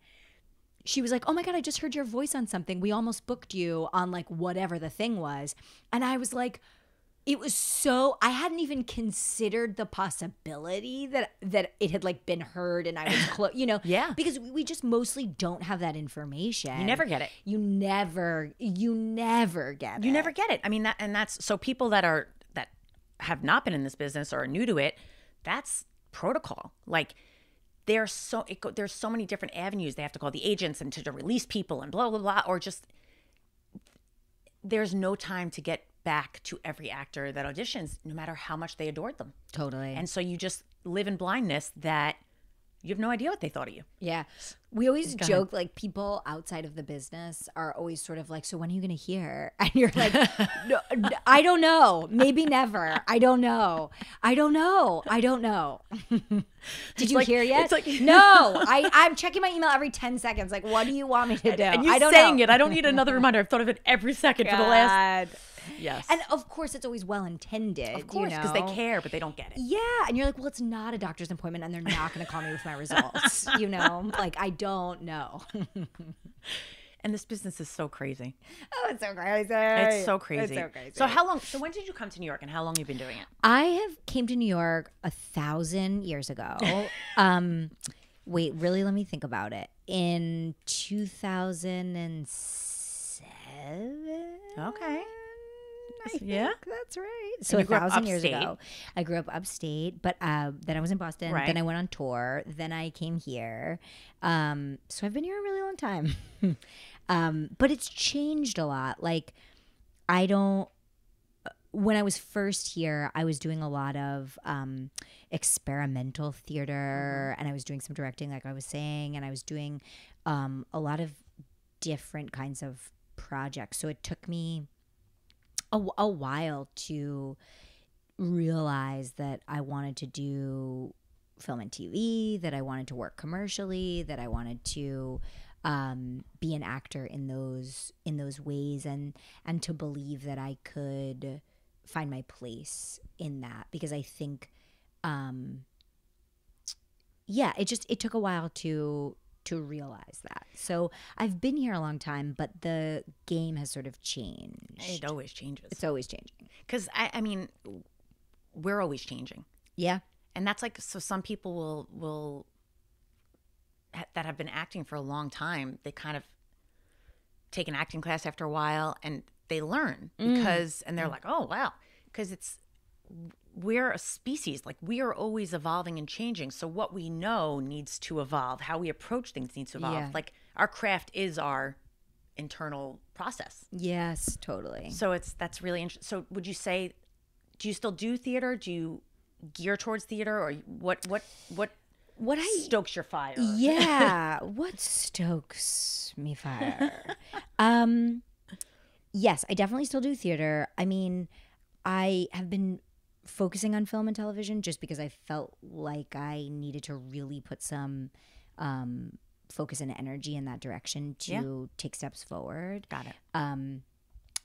she was like, oh my God, I just heard your voice on something. We almost booked you on like whatever the thing was. And I was like, it was so, I hadn't even considered the possibility that it had like been heard and I was close, Yeah. Because we just mostly don't have that information. You never get it. You never get it. You never get it. I mean, that's so people that have not been in this business or are new to it, that's protocol. Like there's so many different avenues. They have to call the agents and to release people and blah, blah, blah, or just there's no time to get back to every actor that auditions, no matter how much they adored them. Totally. And so you just live in blindness that you have no idea what they thought of you. Yeah. We always joke, like, people outside of the business are always sort of like, so when are you going to hear? And you're like, no, I don't know. Maybe never. I don't know. Did you hear yet? Like, no. I'm checking my email every 10 seconds. Like, what do you want me to do? And you I don't saying know. it. I don't need another reminder. I've thought of it every second for the last... Yes. And of course, it's always well intended. Of course, because they care, but they don't get it. Yeah. And you're like, well, it's not a doctor's appointment and they're not going to call me with my results. Like, I don't know. And this business is so crazy. Oh, it's so crazy. It's so crazy. It's so crazy. So when did you come to New York and how long have you been doing it? I have came to New York 1,000 years ago. Wait, really? Let me think about it. In 2007. Okay. I think Yeah? that's right. So you grew up 1,000 years upstate? ago, I grew up upstate, but then I was in Boston. Right. Then I went on tour. Then I came here. So I've been here a really long time. But it's changed a lot. Like when I was first here, I was doing a lot of experimental theater, and I was doing some directing, like I was saying, and I was doing a lot of different kinds of projects. So it took me a while to realize that I wanted to do film and TV, that I wanted to work commercially, that I wanted to be an actor in those ways, and to believe that I could find my place in that, because I think it took a while to realize that. So I've been here a long time, but the game has sort of changed. It always changes. It's always changing. Because, I mean, we're always changing. Yeah. And that's like, so some people will that have been acting for a long time, they kind of take an acting class after a while and they learn because, and they're like, oh, wow. Because we're a species. Like, we are always evolving and changing. So what we know needs to evolve. How we approach things needs to evolve. Yeah. Like, our craft is our internal process. Yes, totally. So that's really interesting. So would you say, do you still do theater? Do you gear towards theater, or what stokes your fire? Yeah, what stokes me fire? Yes, I definitely still do theater. I mean, I have been focusing on film and television just because I felt like I needed to really put some focus and energy in that direction to take steps forward. Got it.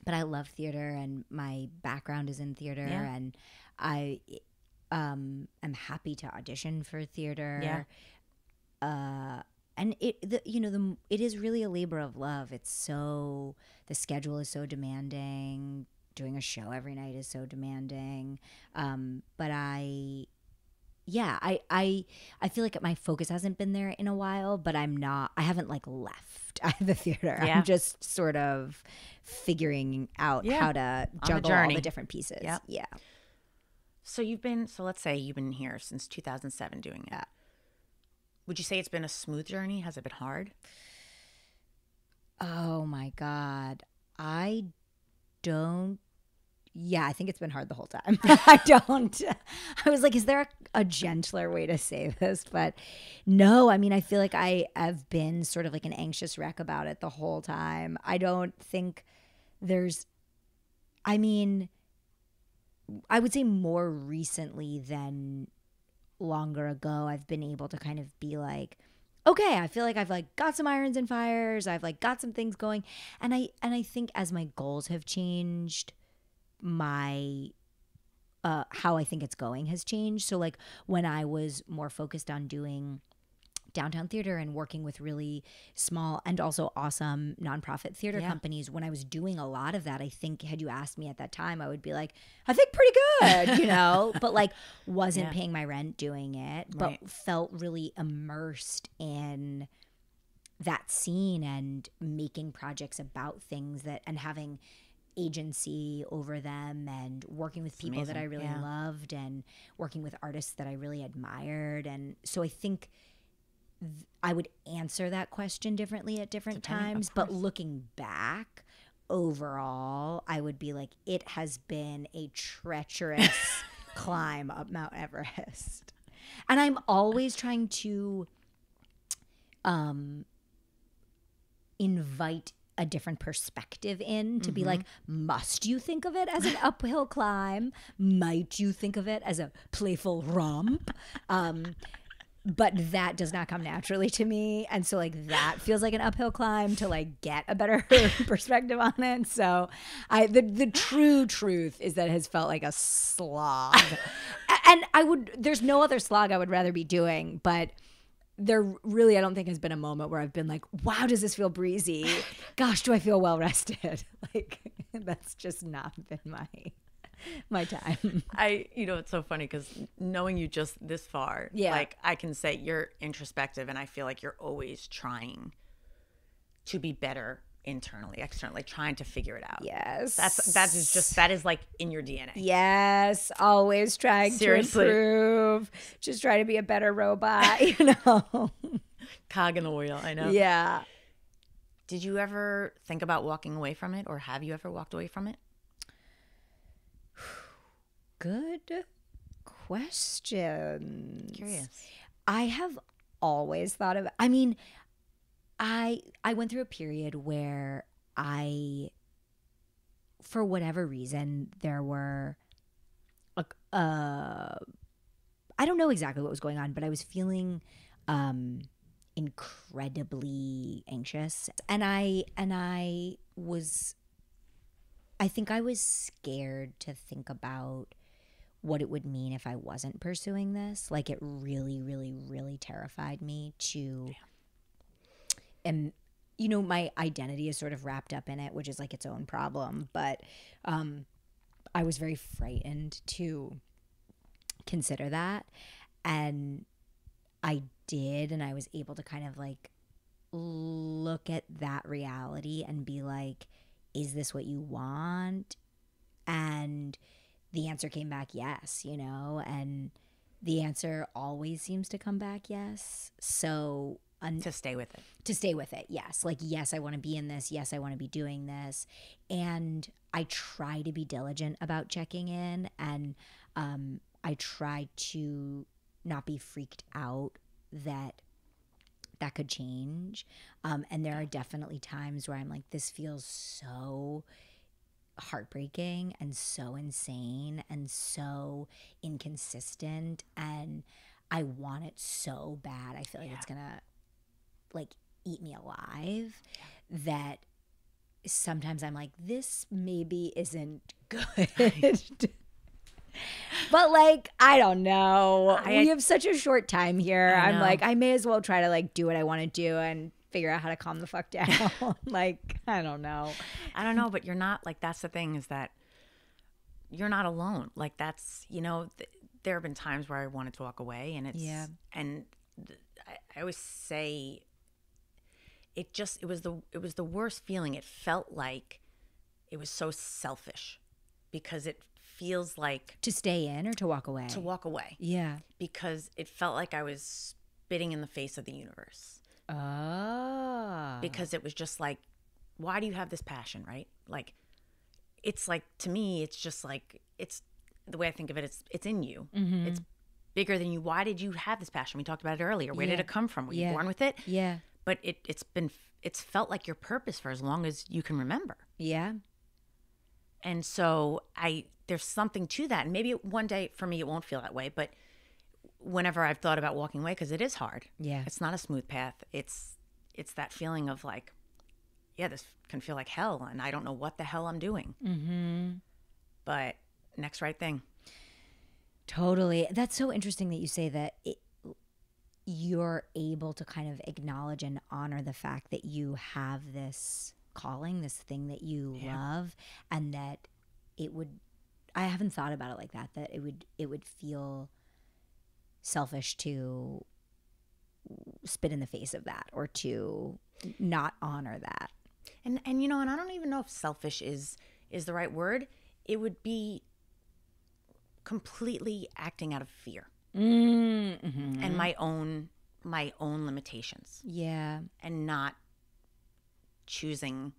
But I love theater, and my background is in theater, and I am happy to audition for theater. Yeah. And it is really a labor of love. The schedule is so demanding. Doing a show every night is so demanding. But I feel like my focus hasn't been there in a while, but I haven't like left the theater. Yeah. I'm just sort of figuring out how to juggle all the different pieces. Yep. Yeah. So let's say you've been here since 2007 doing it. Would you say it's been a smooth journey? Has it been hard? Oh my God. I think it's been hard the whole time. I was like, is there a gentler way to say this? But no, I mean, I feel like I have been sort of like an anxious wreck about it the whole time. I don't think I would say more recently than longer ago, I've been able to kind of be like, okay, I feel like I've like got some irons and fires. I've like got some things going. And I think as my goals have changed, my how I think it's going has changed. So like when I was more focused on doing downtown theater and working with really small and also awesome nonprofit theater companies, when I was doing a lot of that, I think had you asked me at that time, I would be like, I think pretty good, but like wasn't paying my rent doing it, but felt really immersed in that scene and making projects about things and having agency over them and working with people that I really loved and working with artists that I really admired. And so I think I would answer that question differently at different times, but looking back overall, I would be like, it has been a treacherous climb up Mount Everest. And I'm always trying to invite a different perspective in to be like, must you think of it as an uphill climb? Might you think of it as a playful romp? But that does not come naturally to me. And so like that feels like an uphill climb to like get a better perspective on it. So the true truth is that it has felt like a slog. And there's no other slog I would rather be doing, but there really, I don't think has been a moment where I've been like, wow, does this feel breezy? Gosh, do I feel well rested? Like that's just not been my time. It's so funny because knowing you just this far, like I can say you're introspective and I feel like you're always trying to be better internally, externally, trying to figure it out. Yes. That is like in your DNA. Yes. Always trying to improve. Just try to be a better robot, Cog in the wheel, I know. Yeah. Did you ever think about walking away from it, or have you ever walked away from it? Good question. Curious. I have always thought of, I went through a period where for whatever reason, there were, I don't know exactly what was going on, but I was feeling incredibly anxious. And I think I was scared to think about what it would mean if I wasn't pursuing this. Like it really, really, really terrified me to, and my identity is sort of wrapped up in it, which is like its own problem. But I was very frightened to consider that. And I did, and I was able to kind of like look at that reality and be like, is this what you want? And the answer came back yes, you know, and the answer always seems to come back yes. So to stay with it. To stay with it, yes. Like, yes, I want to be in this. Yes, I want to be doing this. And I try to be diligent about checking in, and I try to not be freaked out that could change. And there are definitely times where I'm like, this feels so heartbreaking and so insane and so inconsistent, and I want it so bad. I feel like it's gonna like eat me alive, that sometimes I'm like, this maybe isn't good. But like, I don't know. We have such a short time here. I'm like, I may as well try to like do what I want to do and figure out how to calm the fuck down. Like, I don't know. But you're not, like, that's the thing, is that you're not alone. Like, that's, you know, there have been times where I wanted to walk away, and it's, and I always say, it was the worst feeling. It felt like it was so selfish, because it feels like, to stay in or to walk away? To walk away. Yeah. Because it felt like I was spitting in the face of the universe. Oh. Because it was just like, why do you have this passion, right? Like, it's like, to me, it's just like, it's the way I think of it, it's in you. Mm-hmm. It's bigger than you. Why did you have this passion? We talked about it earlier. Where did it come from? Were you born with it? Yeah. But it's felt like your purpose for as long as you can remember. Yeah. And so there's something to that. And maybe one day for me, it won't feel that way. But whenever I've thought about walking away, because it is hard. Yeah. It's not a smooth path. It's that feeling of like, yeah, this can feel like hell, and I don't know what the hell I'm doing. Mm-hmm. But next right thing. Totally. That's so interesting that you say that you're able to kind of acknowledge and honor the fact that you have this calling, this thing that you love, and that I haven't thought about it like that, that it would feel selfish to spit in the face of that, or to not honor that. And you know, and I don't even know if selfish is the right word. It would be completely acting out of fear. Mm-hmm. And my own limitations. Yeah. And not choosing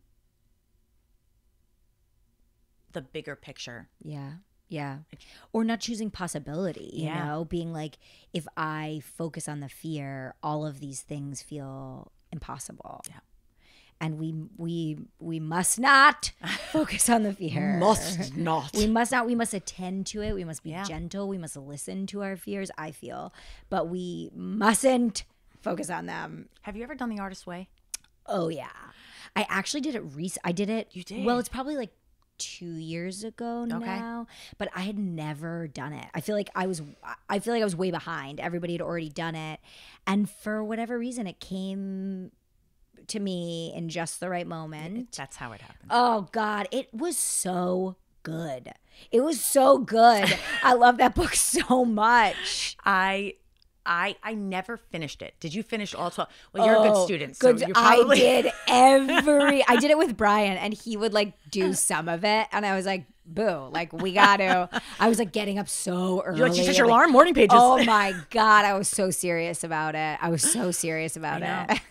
the bigger picture. Yeah. Yeah. Or not choosing possibility, you know, being like, if I focus on the fear, all of these things feel impossible. Yeah. And we must not focus on the fear. Must not. We must not. We must attend to it. We must be gentle. We must listen to our fears, I feel. But we mustn't focus on them. Have you ever done the artist's way? Oh, yeah. I actually did it I did it. You did? Well, it's probably like 2 years ago now, but I had never done it. I feel like I was way behind. Everybody had already done it. And for whatever reason, it came to me in just the right moment. That's how it happened. Oh God, it was so good. It was so good. I love that book so much. I never finished it. Did you finish all 12? Well, you're a good student. So you I probably... did I did it with Brian, and he would like do some of it. And I was like, boo, like we got to. I was like getting up so early. You set your alarm, morning pages. Oh my God. I was so serious about it.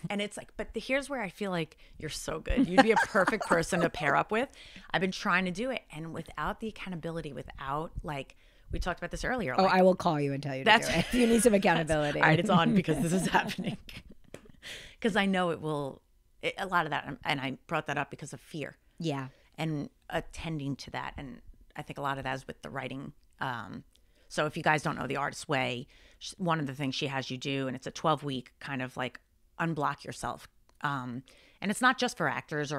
And it's like, but here's where I feel like you're so good. You'd be a perfect person to pair up with. I've been trying to do it. And without the accountability, without like, we talked about this earlier. Oh, I will call you and tell you to do it. If you need some accountability. All right, it's on, because this is happening. Because I know a lot of that, and I brought that up because of fear. Yeah. And attending to that. And I think a lot of that is with the writing. So if you guys don't know The Artist's Way, one of the things she has you do, and it's a 12-week kind of like unblock yourself. And it's not just for actors,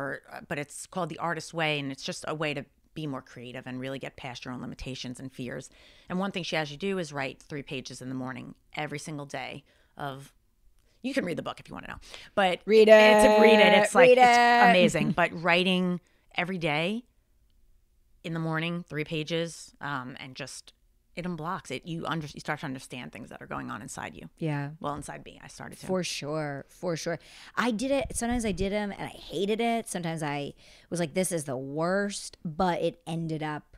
but it's called The Artist's Way, and it's just a way to be more creative and really get past your own limitations and fears. And one thing she has you do is write 3 pages in the morning every single day of, you can read the book if you want to know, but read it. It's like, it's amazing. But writing every day in the morning, 3 pages, and just it unblocks it. You start to understand things that are going on inside you. Yeah. Well, inside me, I started to. For sure. I did it. Sometimes I did them and I hated it. Sometimes I was like, this is the worst, but it ended up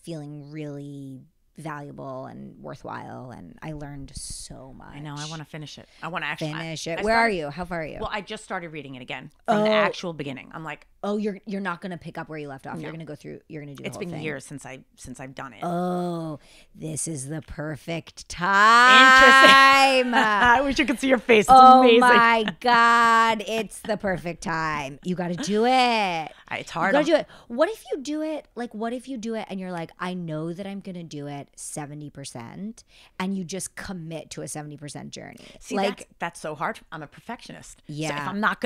feeling really valuable and worthwhile, and I learned so much. I know. I want to finish it. I want to actually finish it. Where are you? How far are you? Well, I just started reading it again from the actual beginning. I'm like, oh, you're not gonna pick up where you left off. No. You're gonna go through. You're gonna do. It's the whole been thing. years since I've done it. Oh, this is the perfect time. Interesting. I wish you could see your face. It's Oh amazing. my God, it's the perfect time. You got to do it. It's hard. You got to do it. What if you do it? Like, what if you do it and you're like, I know that I'm gonna do it 70%, and you just commit to a 70% journey. See, like that's so hard. I'm a perfectionist. Yeah. So if I'm not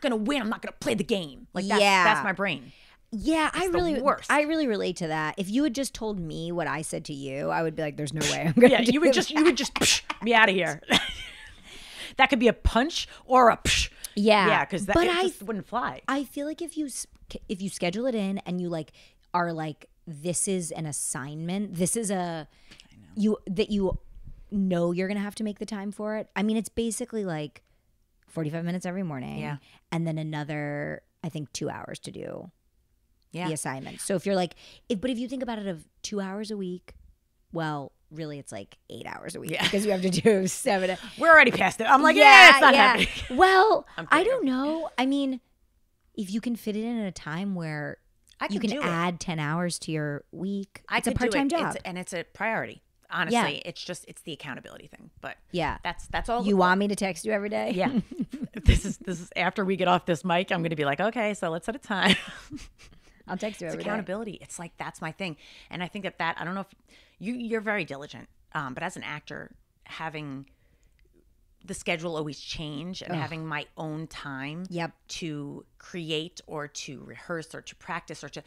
gonna win, I'm not gonna play the game. Like that's my brain. Yeah, I really relate to that. If you had just told me what I said to you, I would be like, "There's no way I'm gonna." You would just psh, me out of here. That could be a punch or a psh. Yeah, because that just wouldn't fly. I feel like if you schedule it in and you like are like, this is an assignment. This is you know you're gonna have to make the time for it. I mean, it's basically like 45 minutes every morning, and then another, I think, 2 hours to do the assignment. So if you're like, but if you think about it of 2 hours a week, well, really it's like 8 hours a week because you have to do 7. We're already past it. I'm like, it's not happening. Well, I don't know. I mean, if you can fit it in at a time where you can add 10 hours to your week, it's a part-time job. And it's a priority. Honestly, it's the accountability thing. But that's all. You want me to text you every day? Yeah. This is after we get off this mic, I'm going to be like, okay, so let's set a time. I'll text you every day. It's accountability. It's like, that's my thing. And I think that I don't know if you're very diligent, but as an actor, having the schedule always change and having my own time to create or to rehearse or to practice or to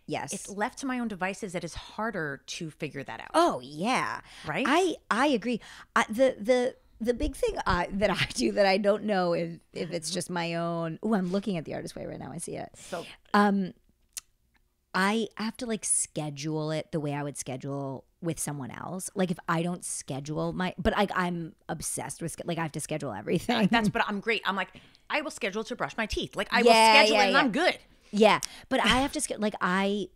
it's left to my own devices, it is harder to figure that out. Oh yeah, right. I agree. The big thing that I do that I don't know if it's just my own. Oh, I'm looking at the Artist Way right now. I see it. So I have to like schedule it the way I would schedule with someone else. Like if I don't schedule but like I'm obsessed with like I have to schedule everything. But I'm great. I'm like, I will schedule to brush my teeth. Like I will schedule it and I'm good. Yeah, but I have to like I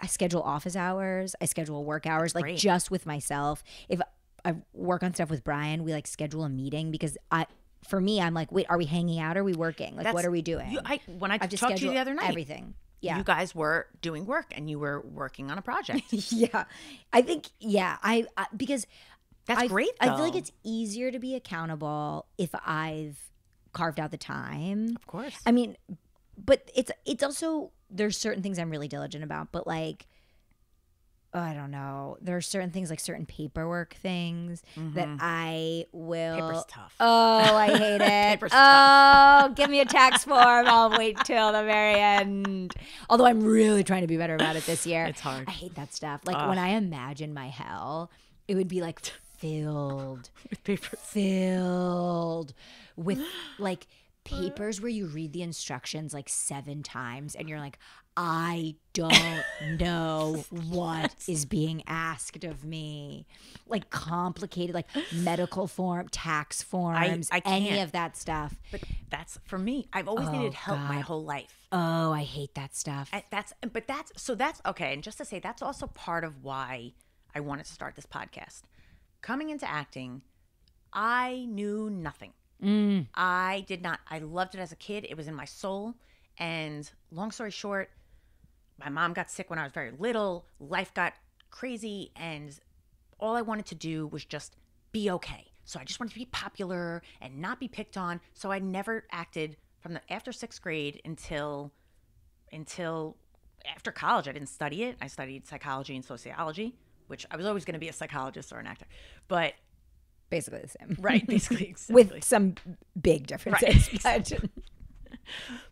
schedule office hours. I schedule work hours, like just with myself. If I work on stuff with Brian, we like schedule a meeting because for me, I'm like, wait, are we hanging out? Or are we working? Like, what are we doing? When I talked to you the other night, everything. Yeah, you guys were doing work and you were working on a project. I think I because that's great. Though. I feel like it's easier to be accountable if I've carved out the time. Of course. I mean. But it's also, there's certain things I'm really diligent about, but like, I don't know. There are certain things like certain paperwork things that I will. Paper's tough. Oh, I hate it. Paper's tough. Give me a tax form. I'll wait till the very end. Although I'm really trying to be better about it this year. It's hard. I hate that stuff. Like when I imagine my hell, it would be like filled with papers. Filled with like papers where you read the instructions like 7 times and you're like, I don't know what is being asked of me. Like complicated, like medical form, tax forms, I any of that stuff. But that's for me. I've always needed help my whole life. Oh, I hate that stuff. That's okay. And just to say, that's also part of why I wanted to start this podcast. Coming into acting, I knew nothing. I did not. I loved it as a kid. It was in my soul. And long story short, my mom got sick when I was very little. Life got crazy. And all I wanted to do was just be okay. So I just wanted to be popular and not be picked on. So I never acted from after 6th grade until after college. I didn't study it. I studied psychology and sociology, which I was always going to be a psychologist or an actor. But basically the same. Right, basically. Exactly. With some big differences. Right.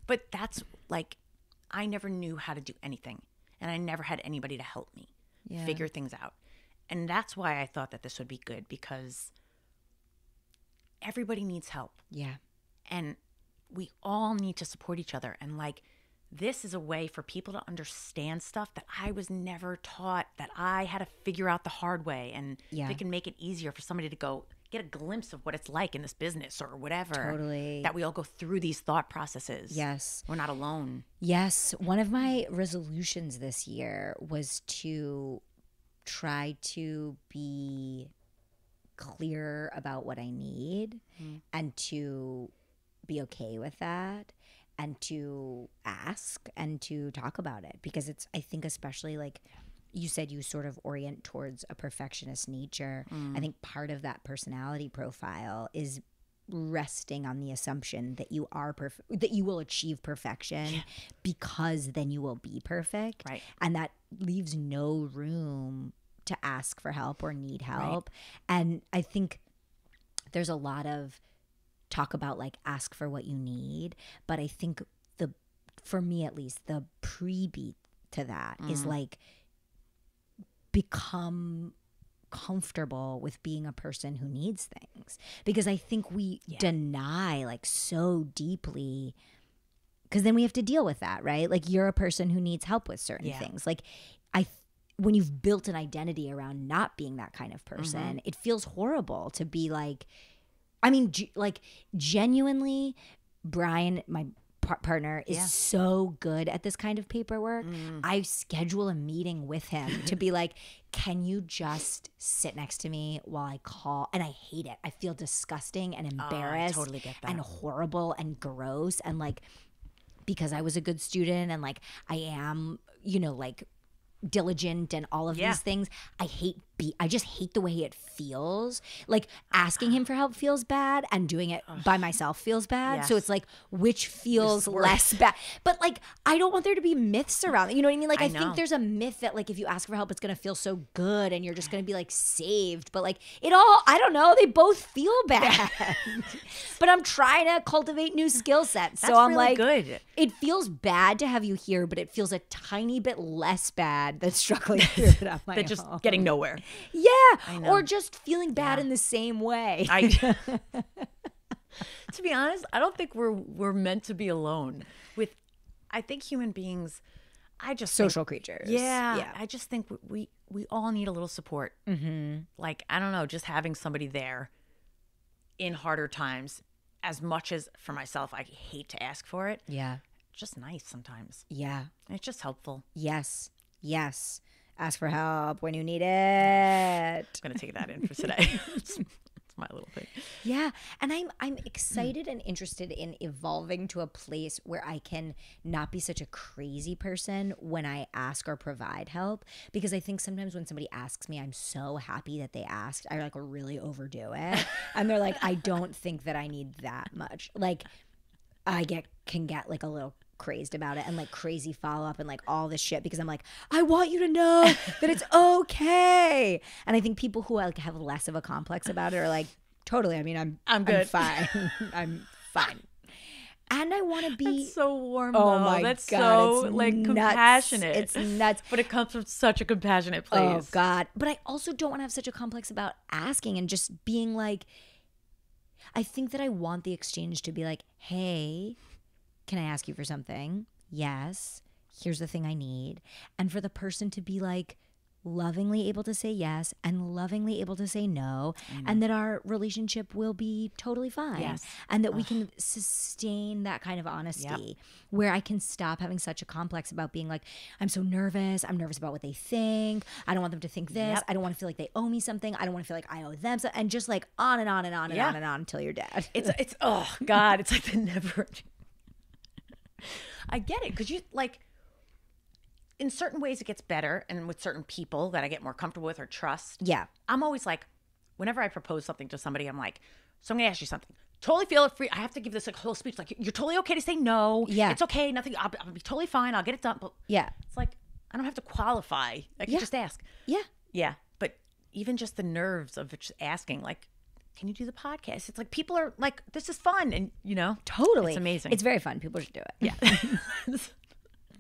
But that's like, I never knew how to do anything. And I never had anybody to help me figure things out. And that's why I thought that this would be good, because everybody needs help. Yeah. And we all need to support each other. And like, this is a way for people to understand stuff that I was never taught, that I had to figure out the hard way. And if it can make it easier for somebody to go get a glimpse of what it's like in this business or whatever. Totally. That we all go through these thought processes. Yes. We're not alone. Yes. One of my resolutions this year was to try to be clear about what I need and to be okay with that and to ask and to talk about it, because it's, I think, especially like you said, you sort of orient towards a perfectionist nature. I think part of that personality profile is resting on the assumption that you are that you will achieve perfection because then you will be perfect. Right. And that leaves no room to ask for help or need help. And I think there's a lot of talk about like ask for what you need, but I think for me at least, the pre-beat to that is like become comfortable with being a person who needs things, because I think we deny like so deeply, because then we have to deal with that, right? Like you're a person who needs help with certain things. Like when you've built an identity around not being that kind of person, it feels horrible to be like, I mean, like genuinely, Brian, my partner, is so good at this kind of paperwork. I schedule a meeting with him to be like, can you just sit next to me while I call? And I hate it. I feel disgusting and embarrassed. I totally get that. And horrible and gross. And like, because I was a good student and like I am, you know, like diligent and all of these things, I just hate the way it feels. Like asking him for help feels bad and doing it by myself feels bad. So it's like, which feels less bad? But like, I don't want there to be myths around it. You know what I mean? Like I think there's a myth that like if you ask for help, it's going to feel so good and you're just going to be like saved. But like I don't know, they both feel bad. But I'm trying to cultivate new skill sets. So I'm really like, good. It feels bad to have you here, but it feels a tiny bit less bad than struggling through it on my own. Just getting nowhere. Yeah, or just feeling bad in the same way. To be honest, I don't think we're meant to be alone. I think human beings, social creatures. Yeah, I just think we all need a little support. Like, I don't know, just having somebody there in harder times. As much as for myself, I hate to ask for it. Yeah, it's just nice sometimes. Yeah, and it's just helpful. Yes. Ask for help when you need it. I'm gonna take that in for today. It's my little thing. Yeah, and I'm excited and interested in evolving to a place where I can not be such a crazy person when I ask or provide help, because I think sometimes when somebody asks me, I'm so happy that they asked. I like really overdo it, and they're like, I don't think that I need that much. Like, I can get like a little crazed about it and like crazy follow-up and like all this shit, because I'm like, I want you to know that it's okay. And I think people who like have less of a complex about it are like, totally, I mean, I'm good. I'm fine. I'm fine. And I want to be. That's so warm. Oh though. my That's God, so like nuts. Compassionate. It's nuts. But it comes from such a compassionate place. Oh God. But I also don't want to have such a complex about asking and just being like, I think that I want the exchange to be like, hey, can I ask you for something? Yes. Here's the thing I need. And for the person to be like lovingly able to say yes and lovingly able to say no, and that our relationship will be totally fine. Yes. And that we can sustain that kind of honesty where I can stop having such a complex about being like, I'm so nervous. I'm nervous about what they think. I don't want them to think this. I don't want to feel like they owe me something. I don't want to feel like I owe them something. And just like on and on and on and on and on until you're dead. It's oh God, it's like the never. I get it, because you like, in certain ways it gets better, and with certain people that I get more comfortable with or trust. Yeah. I'm always like, whenever I propose something to somebody, I'm like, so I'm gonna ask you something. Totally feel free. I have to give this like whole speech. Like, you're totally okay to say no. Yeah. It's okay. Nothing. I'll be totally fine. I'll get it done. But yeah. It's like, I don't have to qualify. I can just ask. Yeah. Yeah. But even just the nerves of just asking, like, can you do the podcast? It's like, people are like, this is fun. And, you know, totally. It's amazing. It's very fun. People should do it. Yeah.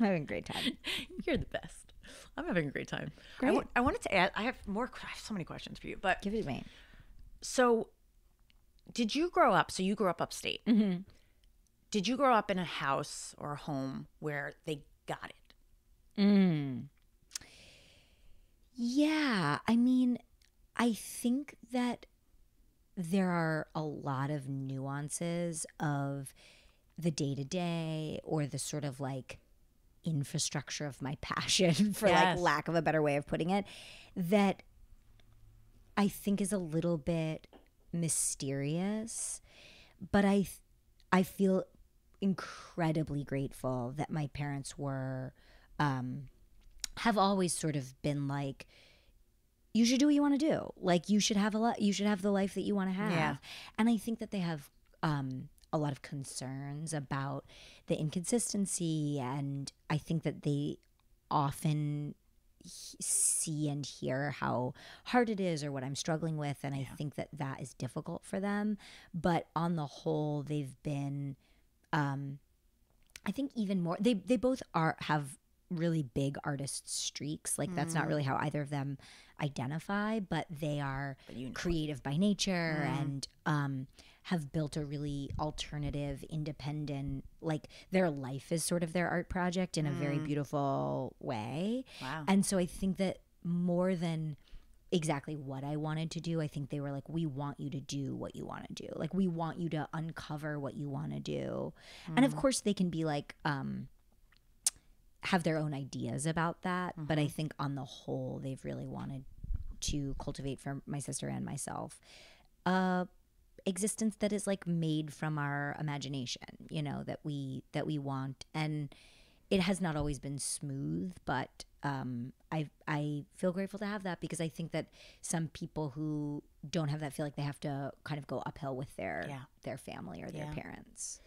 I'm having a great time. You're the best. I'm having a great time. Great. I wanted to add, I have so many questions for you, but. Give it to me. So, did you grow up, so you grew up upstate. Mm-hmm. did you grow up in a house or a home where they got it? Yeah. I mean, I think that there are a lot of nuances of the day-to-day or the sort of like infrastructure of my passion, for like lack of a better way of putting it, that I think is a little bit mysterious. But I feel incredibly grateful that my parents were have always sort of been like, you should do what you want to do. Like you should have you should have the life that you want to have. Yeah. And I think that they have a lot of concerns about the inconsistency, and I think that they often see and hear how hard it is or what I'm struggling with, and I think that that is difficult for them. But on the whole, they've been I think even more, they both have really big artist streaks. Like that's not really how either of them identify, but they are creative by nature and have built a really alternative, independent, like their life is sort of their art project in a very beautiful way. Wow. And so I think that more than exactly what I wanted to do, I think they were like, we want you to do what you want to do. Like we want you to uncover what you want to do. And of course they can be like, have their own ideas about that. But I think on the whole, they've really wanted to cultivate for my sister and myself existence that is like made from our imagination, you know, that we want. And it has not always been smooth, but I feel grateful to have that, because I think that some people who don't have that feel like they have to kind of go uphill with their family or their parents.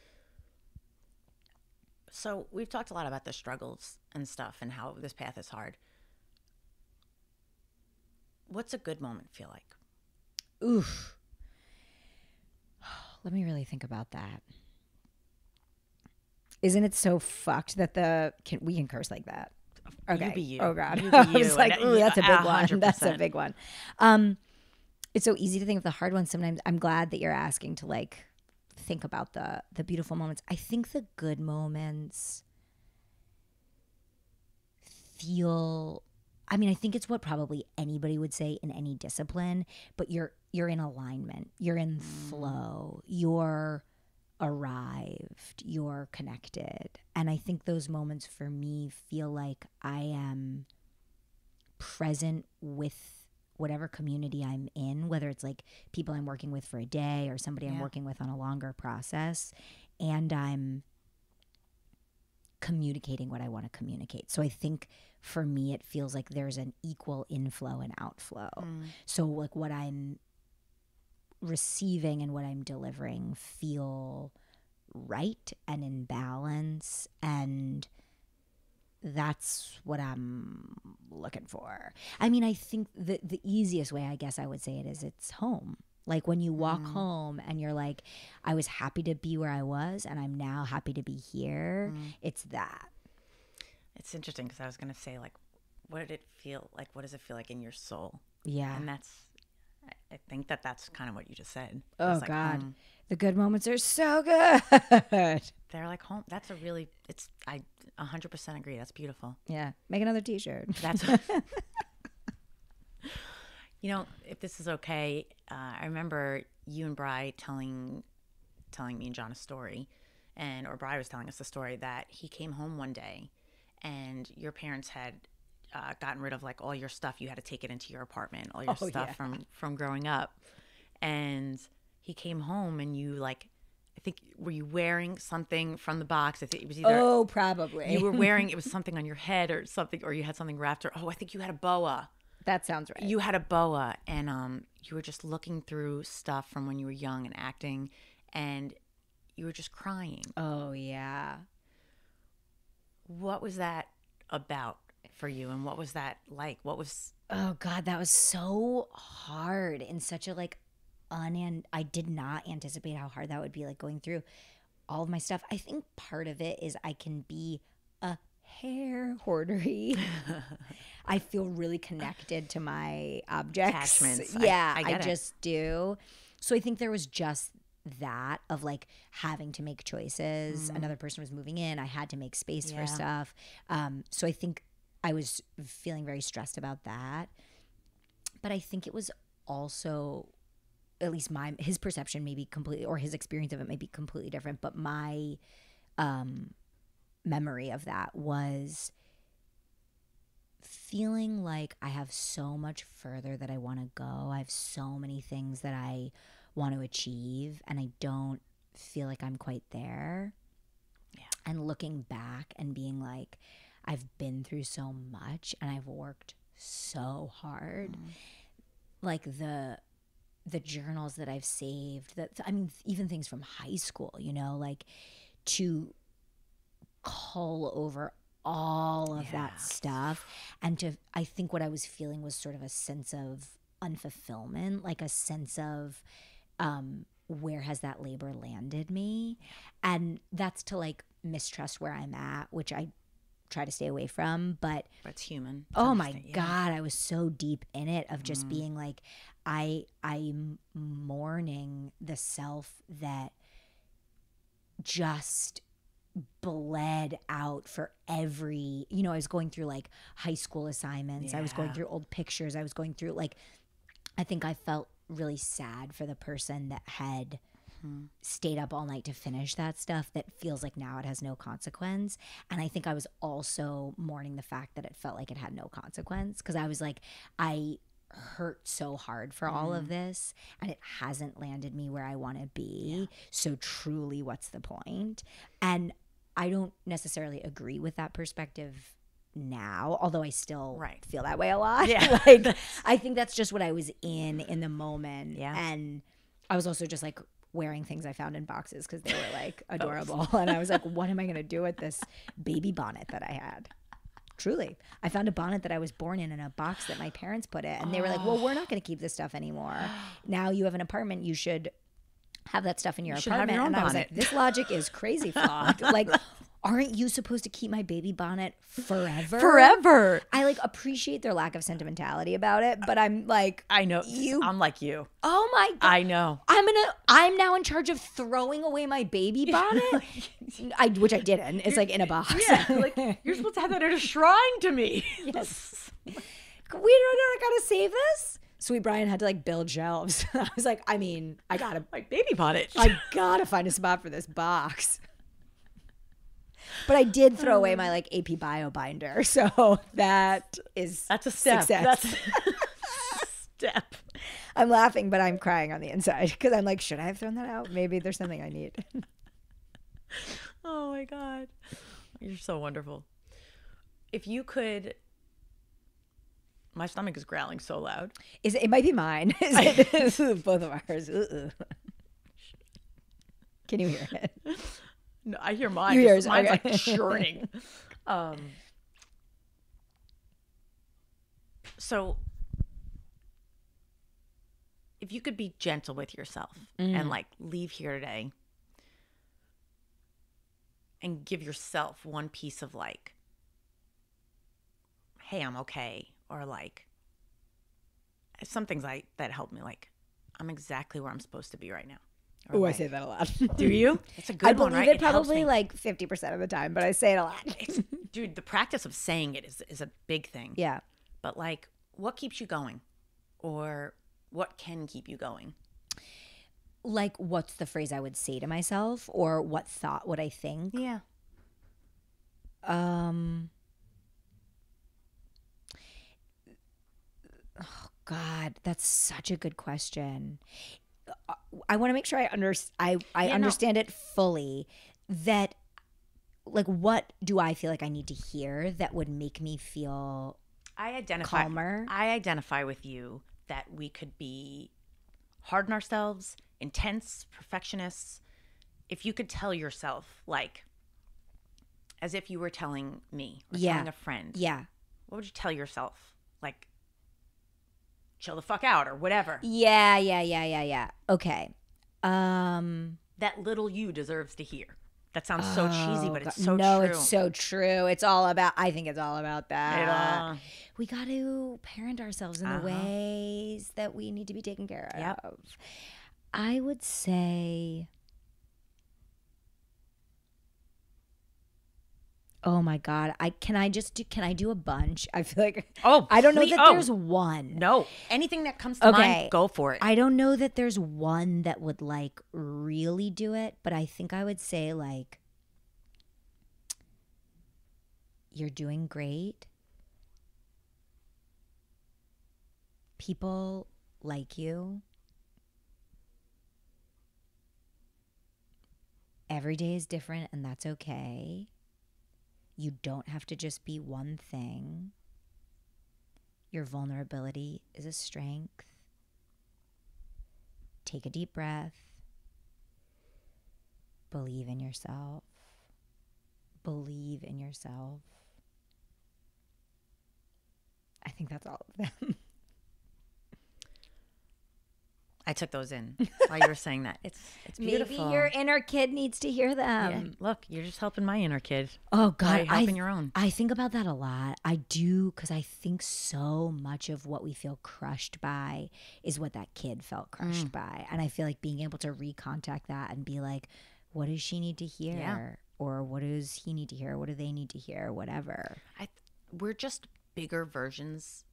So we've talked a lot about the struggles and stuff and how this path is hard. What's a good moment feel like? Oof. Let me really think about that. Isn't it so fucked that we can curse like that? Okay. You be you. Oh God. You be I you. was like, ooh, that's a big 100%. one. That's a big one. It's so easy to think of the hard ones sometimes. I'm glad that you're asking to like think about the beautiful moments. I think the good moments feel, I mean, I think it's what probably anybody would say in any discipline, but you're in alignment, you're in flow, you're arrived, you're connected. And I think those moments for me feel like I am present with whatever community I'm in, whether it's like people I'm working with for a day or somebody I'm working with on a longer process, and I'm communicating what I want to communicate. So I think for me, it feels like there's an equal inflow and outflow. So like what I'm receiving and what I'm delivering feel right and in balance, and that's what I'm looking for. I mean, I think the easiest way, I guess I would say it is, it's home. Like when you walk home and you're like, I was happy to be where I was and I'm now happy to be here. It's that. It's interesting because I was going to say, like, what did it feel like? What does it feel like in your soul? Yeah. And I think that's kind of what you just said. Oh, like God. home. The good moments are so good. They're like home. That's I 100% agree. That's beautiful. Yeah. Make another t-shirt. That's you know, if this is okay, I remember you and Bri telling me and John a story, or Bri was telling us a story that he came home one day and your parents had gotten rid of like all your stuff. You had to take it into your apartment, all your stuff from growing up. And he came home and you like, I think, were you wearing something from the box? I think it was either. Oh, probably. You were wearing, it was something on your head or something, or you had something wrapped. I think you had a boa. That sounds right. You had a boa, and you were just looking through stuff from when you were young and acting, and you were just crying. Oh, yeah. What was that about for you, and what was that like? What was... Oh, God, that was so hard in such a, like, I did not anticipate how hard that would be, like, going through all of my stuff. I think part of it is I can be a hair hoardery. I feel really connected to my objects. Attachments. Yeah, I just do. So I think there was just that of like having to make choices. Another person was moving in. I had to make space for stuff. So I think I was feeling very stressed about that. But I think it was also, at least his perception may be completely, or his experience of it may be completely different. But my memory of that was feeling like I have so much further that I want to go. I have so many things that I want to achieve, and I don't feel like I'm quite there. Yeah. And looking back and being like, I've been through so much and I've worked so hard. Like the journals that I've saved, even things from high school, you know, like to cull over all of that stuff. And I think what I was feeling was sort of a sense of unfulfillment, like a sense of where has that labor landed me? And that's to like mistrust where I'm at, which I try to stay away from, but it's human. Oh my God, I was so deep in it of just being like, I'm mourning the self that just bled out for every, you know, I was going through like high school assignments. I was going through old pictures. I was going through like, I think I felt really sad for the person that had stayed up all night to finish that stuff that feels like now it has no consequence. And I think I was also mourning the fact that it felt like it had no consequence, because I was like, I hurt so hard for all of this and it hasn't landed me where I want to be. So truly, what's the point? And I don't necessarily agree with that perspective now, although I still feel that way a lot. Like, I think that's just what I was in the moment. And I was also just like wearing things I found in boxes because they were like adorable. And I was like, what am I going to do with this baby bonnet that I had? Truly. I found a bonnet that I was born in a box that my parents put it. And they were like, well, we're not going to keep this stuff anymore. Now you have an apartment. You should have that stuff in your apartment. And I was like, this logic is crazy flawed. Like, aren't you supposed to keep my baby bonnet forever? Forever. I like appreciate their lack of sentimentality about it, but I'm like, I know I'm like you. Oh my God. I know. I'm now in charge of throwing away my baby bonnet, which I didn't. It's like in a box. Yeah, like you're supposed to have that at a shrine to me. Yes. We don't gotta save this. Sweet Brian had to like build shelves. I was like, I gotta my baby bonnet. I gotta find a spot for this box. But I did throw away my like AP Bio binder, so that's a step. Success. That's a step. I'm laughing, but I'm crying on the inside because I'm like, should I have thrown that out? Maybe there's something I need. Oh my God, you're so wonderful. If you could, my stomach is growling so loud. It might be mine. Is it both of ours? Can you hear it? No, I hear mine. Yours, mine's okay. like churning. So if you could be gentle with yourself and like leave here today and give yourself one piece of like, hey, I'm okay. Or like some things that helped me, like I'm exactly where I'm supposed to be right now. Oh, I say that a lot. Do you? It's a good one, right? I believe it probably like 50% of the time, but I say it a lot. Dude, the practice of saying it is a big thing. Yeah. But like, what keeps you going? Or what can keep you going? Like, what's the phrase I would say to myself, or what thought would I think? Yeah. Oh God, that's such a good question. I want to make sure I understand it fully. That, like, what do I feel like I need to hear that would make me feel calmer? I identify with you that we could be hard on ourselves, intense, perfectionists. If you could tell yourself, like, as if you were telling me or telling a friend. Yeah. What would you tell yourself? Like, chill the fuck out or whatever. Yeah. Okay. That little you deserves to hear. That sounds so cheesy, but it's so true. No, it's so true. I think it's all about that. We got to parent ourselves in the ways that we need to be taken care of. I would say, oh my God, can I do a bunch? I feel like I don't know that there's one. No, anything that comes to mind, go for it. I don't know that there's one that would like really do it, but I think I would say like, you're doing great. People like you. Every day is different, and that's okay. You don't have to just be one thing. Your vulnerability is a strength. Take a deep breath. Believe in yourself. Believe in yourself. I think that's all of them. I took those in while you were saying that. It's beautiful. Maybe your inner kid needs to hear them. Yeah. Look, you're just helping my inner kid. Oh God, helping your own. I think about that a lot. I do, because I think so much of what we feel crushed by is what that kid felt crushed by, and I feel like being able to recontact that and be like, what does she need to hear? Yeah. Or what does he need to hear? What do they need to hear? Whatever. We're just bigger versions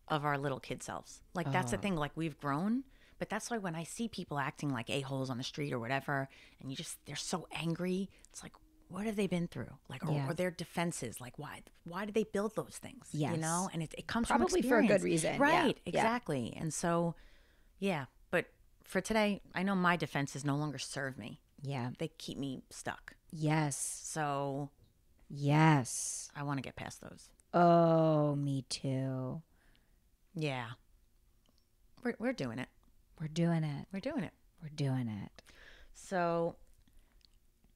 of our little kid selves. Like that's the thing. Like we've grown. But that's why when I see people acting like a-holes on the street or whatever, and they're so angry, it's like, what have they been through? Like, or their defenses, like why did they build those things? Yes. You know, and it comes probably from for a experience. good reason. Right, Yeah. exactly. And so, yeah, but for today, I know my defenses no longer serve me. Yeah. They keep me stuck. Yes. So, yes. I want to get past those. Oh, me too. Yeah. We're doing it. We're doing it. We're doing it. We're doing it. So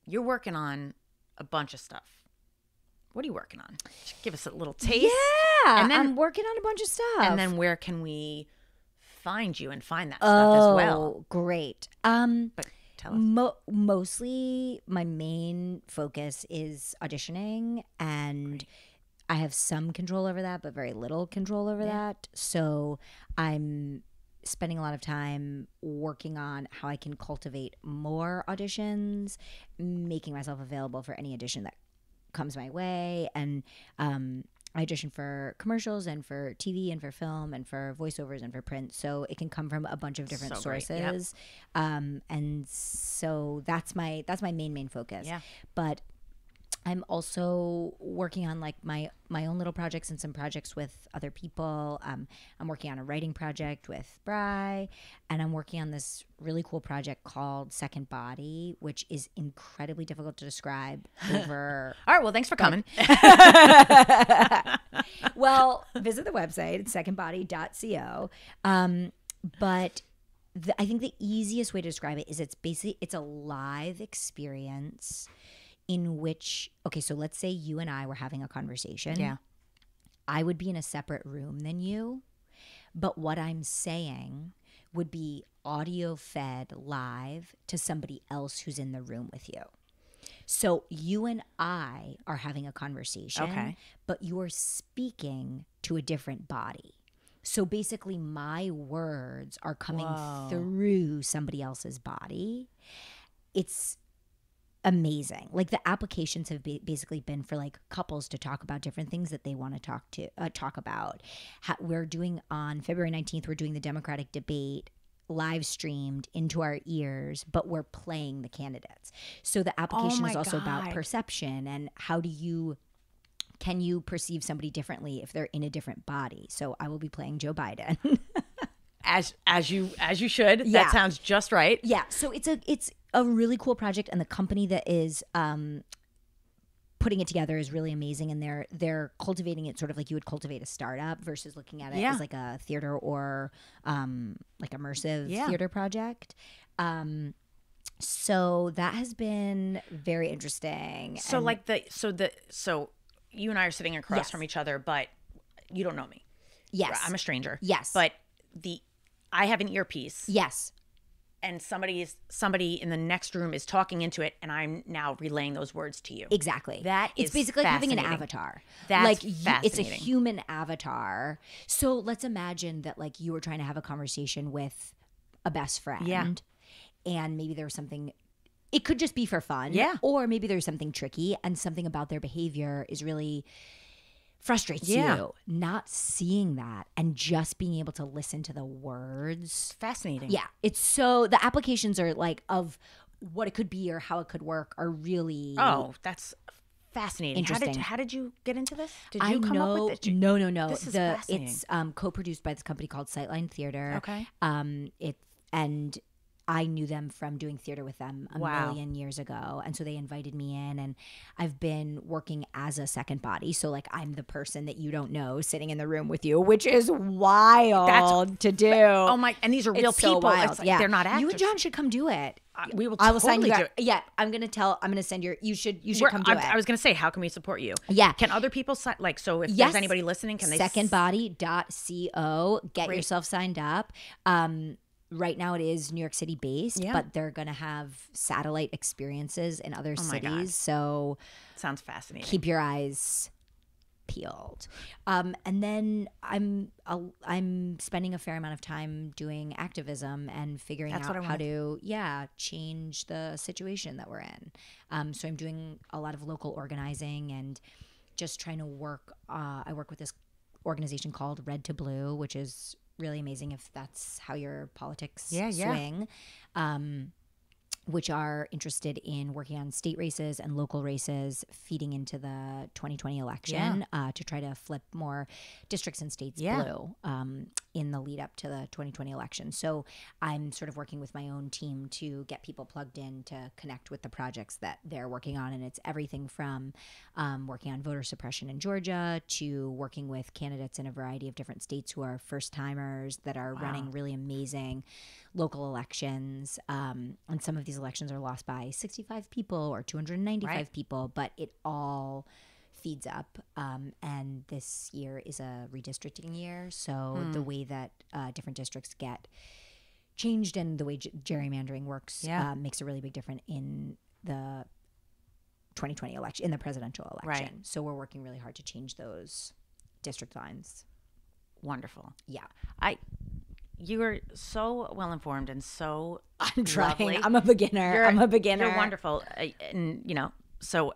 you're working on a bunch of stuff. What are you working on? Just give us a little taste. Yeah. And then, I'm working on a bunch of stuff. And then where can we find you and find that stuff as well? Oh, great. But tell us. Mostly my main focus is auditioning, and I have some control over that, but very little control over that. So I'm spending a lot of time working on how I can cultivate more auditions, making myself available for any audition that comes my way. And I audition for commercials and for TV and for film and for voiceovers and for print. So it can come from a bunch of different sources. Yep. And so that's my main focus. Yeah. But I'm also working on like my own little projects and some projects with other people. I'm working on a writing project with Bri, and I'm working on this really cool project called Second Body, which is incredibly difficult to describe over. All right, well, thanks for coming. Well, visit the website, it's secondbody.co. But I think the easiest way to describe it is it's a live experience in which, okay, so let's say you and I were having a conversation. Yeah. I would be in a separate room than you, but what I'm saying would be audio fed live to somebody else who's in the room with you. So you and I are having a conversation, but you're speaking to a different body. So basically my words are coming through somebody else's body. It's amazing. Like the applications have basically been for like couples to talk about different things that they want to talk about. We're doing on February 19th, we're doing the Democratic debate live streamed into our ears, but we're playing the candidates. So the application is also about perception and can you perceive somebody differently if they're in a different body? So I will be playing Joe Biden. As you should. Yeah. That sounds just right. Yeah. So it's a really cool project, and the company that is putting it together is really amazing, and they're cultivating it sort of like you would cultivate a startup versus looking at it as like a theater or like immersive theater project. So that has been very interesting. So so you and I are sitting across from each other, but you don't know me. Yes. I'm a stranger. Yes. But I have an earpiece. Yes. And somebody in the next room is talking into it, and I'm now relaying those words to you. Exactly. It's basically like having an avatar. That's fascinating. It's a human avatar. So let's imagine that like you were trying to have a conversation with a best friend. Yeah. and maybe there was something. It could just be for fun. Yeah. Or maybe there's something tricky and something about their behavior is really frustrates you. Not seeing that and just being able to listen to the words. Fascinating. Yeah. It's so, the applications are like of what it could be or how it could work are really. Oh, that's fascinating. Interesting. How did you get into this? Did you come up with it? No. This is fascinating. It's co-produced by this company called Sightline Theater. Okay. And I knew them from doing theater with them a Wow. million years ago. And so they invited me in, and I've been working as a second body. So like I'm the person that you don't know sitting in the room with you, which is wild to do. Oh my! And these are real It's so people. wild. It's like, they're not actors. You and John should come do it. We will. I will sign totally you do guys. it. Yeah, I'm gonna send your. You should come do it. I was going to say, how can we support you? Yeah. Can other people sign? Like, so if Yes. there's anybody listening, can they? Secondbody.co. Get Great. yourself signed up. Right now it is New York City based, but they're going to have satellite experiences in other my God. cities. So Sounds fascinating. keep your eyes peeled. And then I'm spending a fair amount of time doing activism and figuring That's what out I how to change the situation that we're in. So I'm doing a lot of local organizing and just trying to work. I work with this organization called Red to Blue, which is really amazing if that's how your politics swing. Which are interested in working on state races and local races feeding into the 2020 election to try to flip more districts and states blue in the lead up to the 2020 election. So I'm sort of working with my own team to get people plugged in to connect with the projects that they're working on. And it's everything from working on voter suppression in Georgia to working with candidates in a variety of different states who are first timers that are running really amazing local elections. And some of these elections are lost by 65 people or 295 people, but it all feeds up. And this year is a redistricting year. So the way that different districts get changed and the way gerrymandering works makes a really big difference in the 2020 election, in the presidential election. Right. So we're working really hard to change those district lines. Wonderful. Yeah. You are so well informed and so I'm trying. lovely. I'm a beginner. You're You're wonderful. And so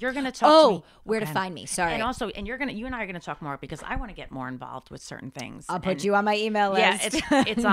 you're going to talk to me. Where to find me. Sorry. And also, and you and I are going to talk more because I want to get more involved with certain things. I'll put you on my email list. Yeah, it's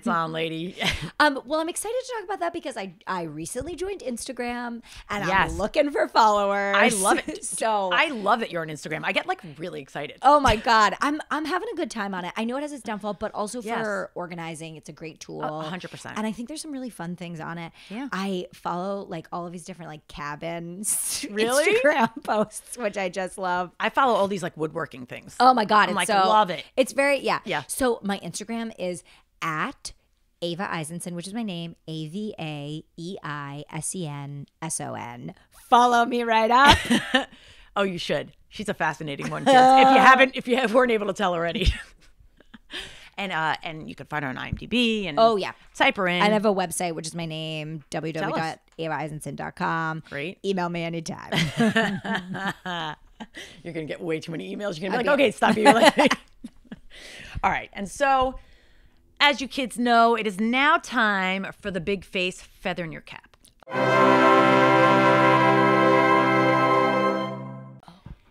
on, lady. Well, I'm excited to talk about that because I recently joined Instagram and Yes. I'm looking for followers. I love it. So I love that you're on Instagram. I get like really excited. oh my God. I'm having a good time on it. I know it has its downfall, but also for Yes. organizing, it's a great tool. 100%. And I think there's some really fun things on it. Yeah. I follow like all of these different like cabins Really? Instagram posts, which I just love. I follow all these like woodworking things. Oh my God. I'm it's like, so, love it. It's very, yeah. So my Instagram is at Ava Eisenson, which is my name, AVAEISENSON. Follow me right up. Oh, you should. She's a fascinating one, kids. If you weren't able to tell already. And you can find her on IMDb and type her in. And I have a website, which is my name, www.avaeisenson.com. Great. Email me anytime. You're going to get way too many emails. You're going to be like, okay, stop emailing me. All right. And so, as you kids know, it is now time for the big face feather in your cap.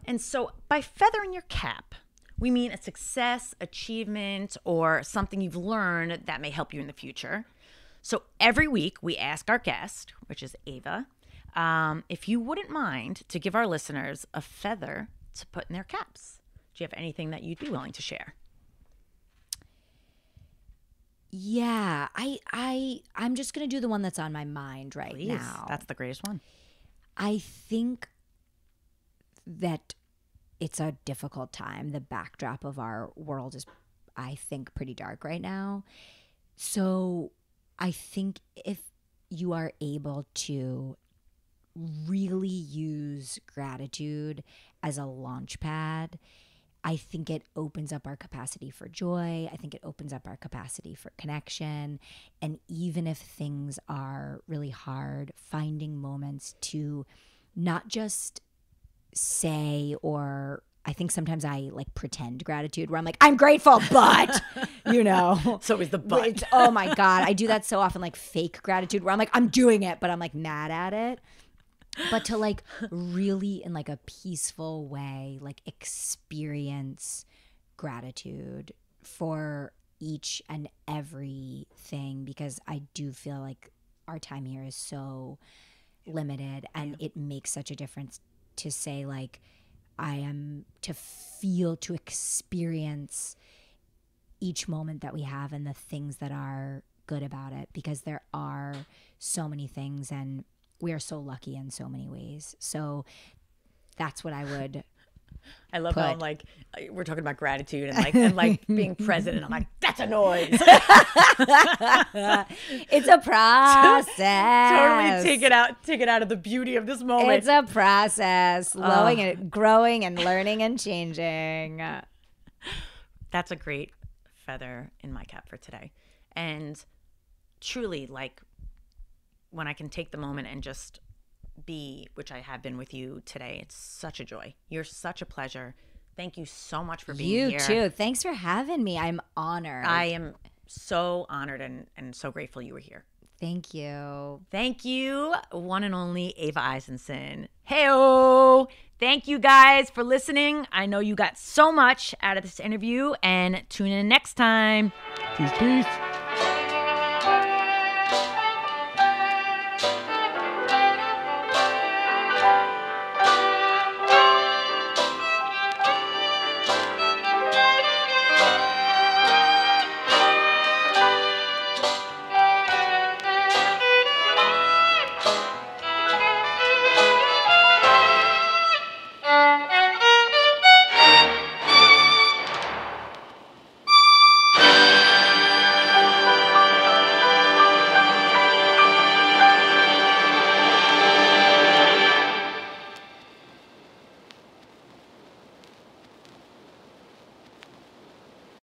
And so, by feather in your cap, we mean a success, achievement, or something you've learned that may help you in the future. So every week we ask our guest, which is Ava, if you wouldn't mind to give our listeners a feather to put in their caps. Do you have anything that you'd be willing to share? Yeah, I'm just gonna do the one that's on my mind right Please. now. That's the greatest one. I think that it's a difficult time. The backdrop of our world is, I think, pretty dark right now. So I think if you are able to really use gratitude as a launch pad, I think it opens up our capacity for joy. I think it opens up our capacity for connection. And even if things are really hard, finding moments to not just say or I think sometimes I like pretend gratitude where I'm like, I'm grateful, but, It's always the but. Oh my God. I do that so often, like fake gratitude where I'm like, I'm doing it, but I'm like mad at it. But to like really in like a peaceful way, like experience gratitude for each and every thing, because I do feel like our time here is so limited, and it makes such a difference to say like, I am to feel, to experience each moment that we have and the things that are good about it, because there are so many things and we are so lucky in so many ways. So that's what I would I love how I'm like, we're talking about gratitude and like being present, and I'm like, that's a noise. It's a process. Totally take it out of the beauty of this moment. It's a process, growing and learning and changing. That's a great feather in my cap for today. And truly, like, when I can take the moment and just be, which I have been with you today, it's such a joy. You're such a pleasure. Thank you so much for being here. You too. Thanks for having me. I'm honored. I am so honored and so grateful you were here. Thank you. Thank you, one and only Ava Eisenson. Hey-o! Thank you guys for listening. I know you got so much out of this interview, and tune in next time. Peace, peace.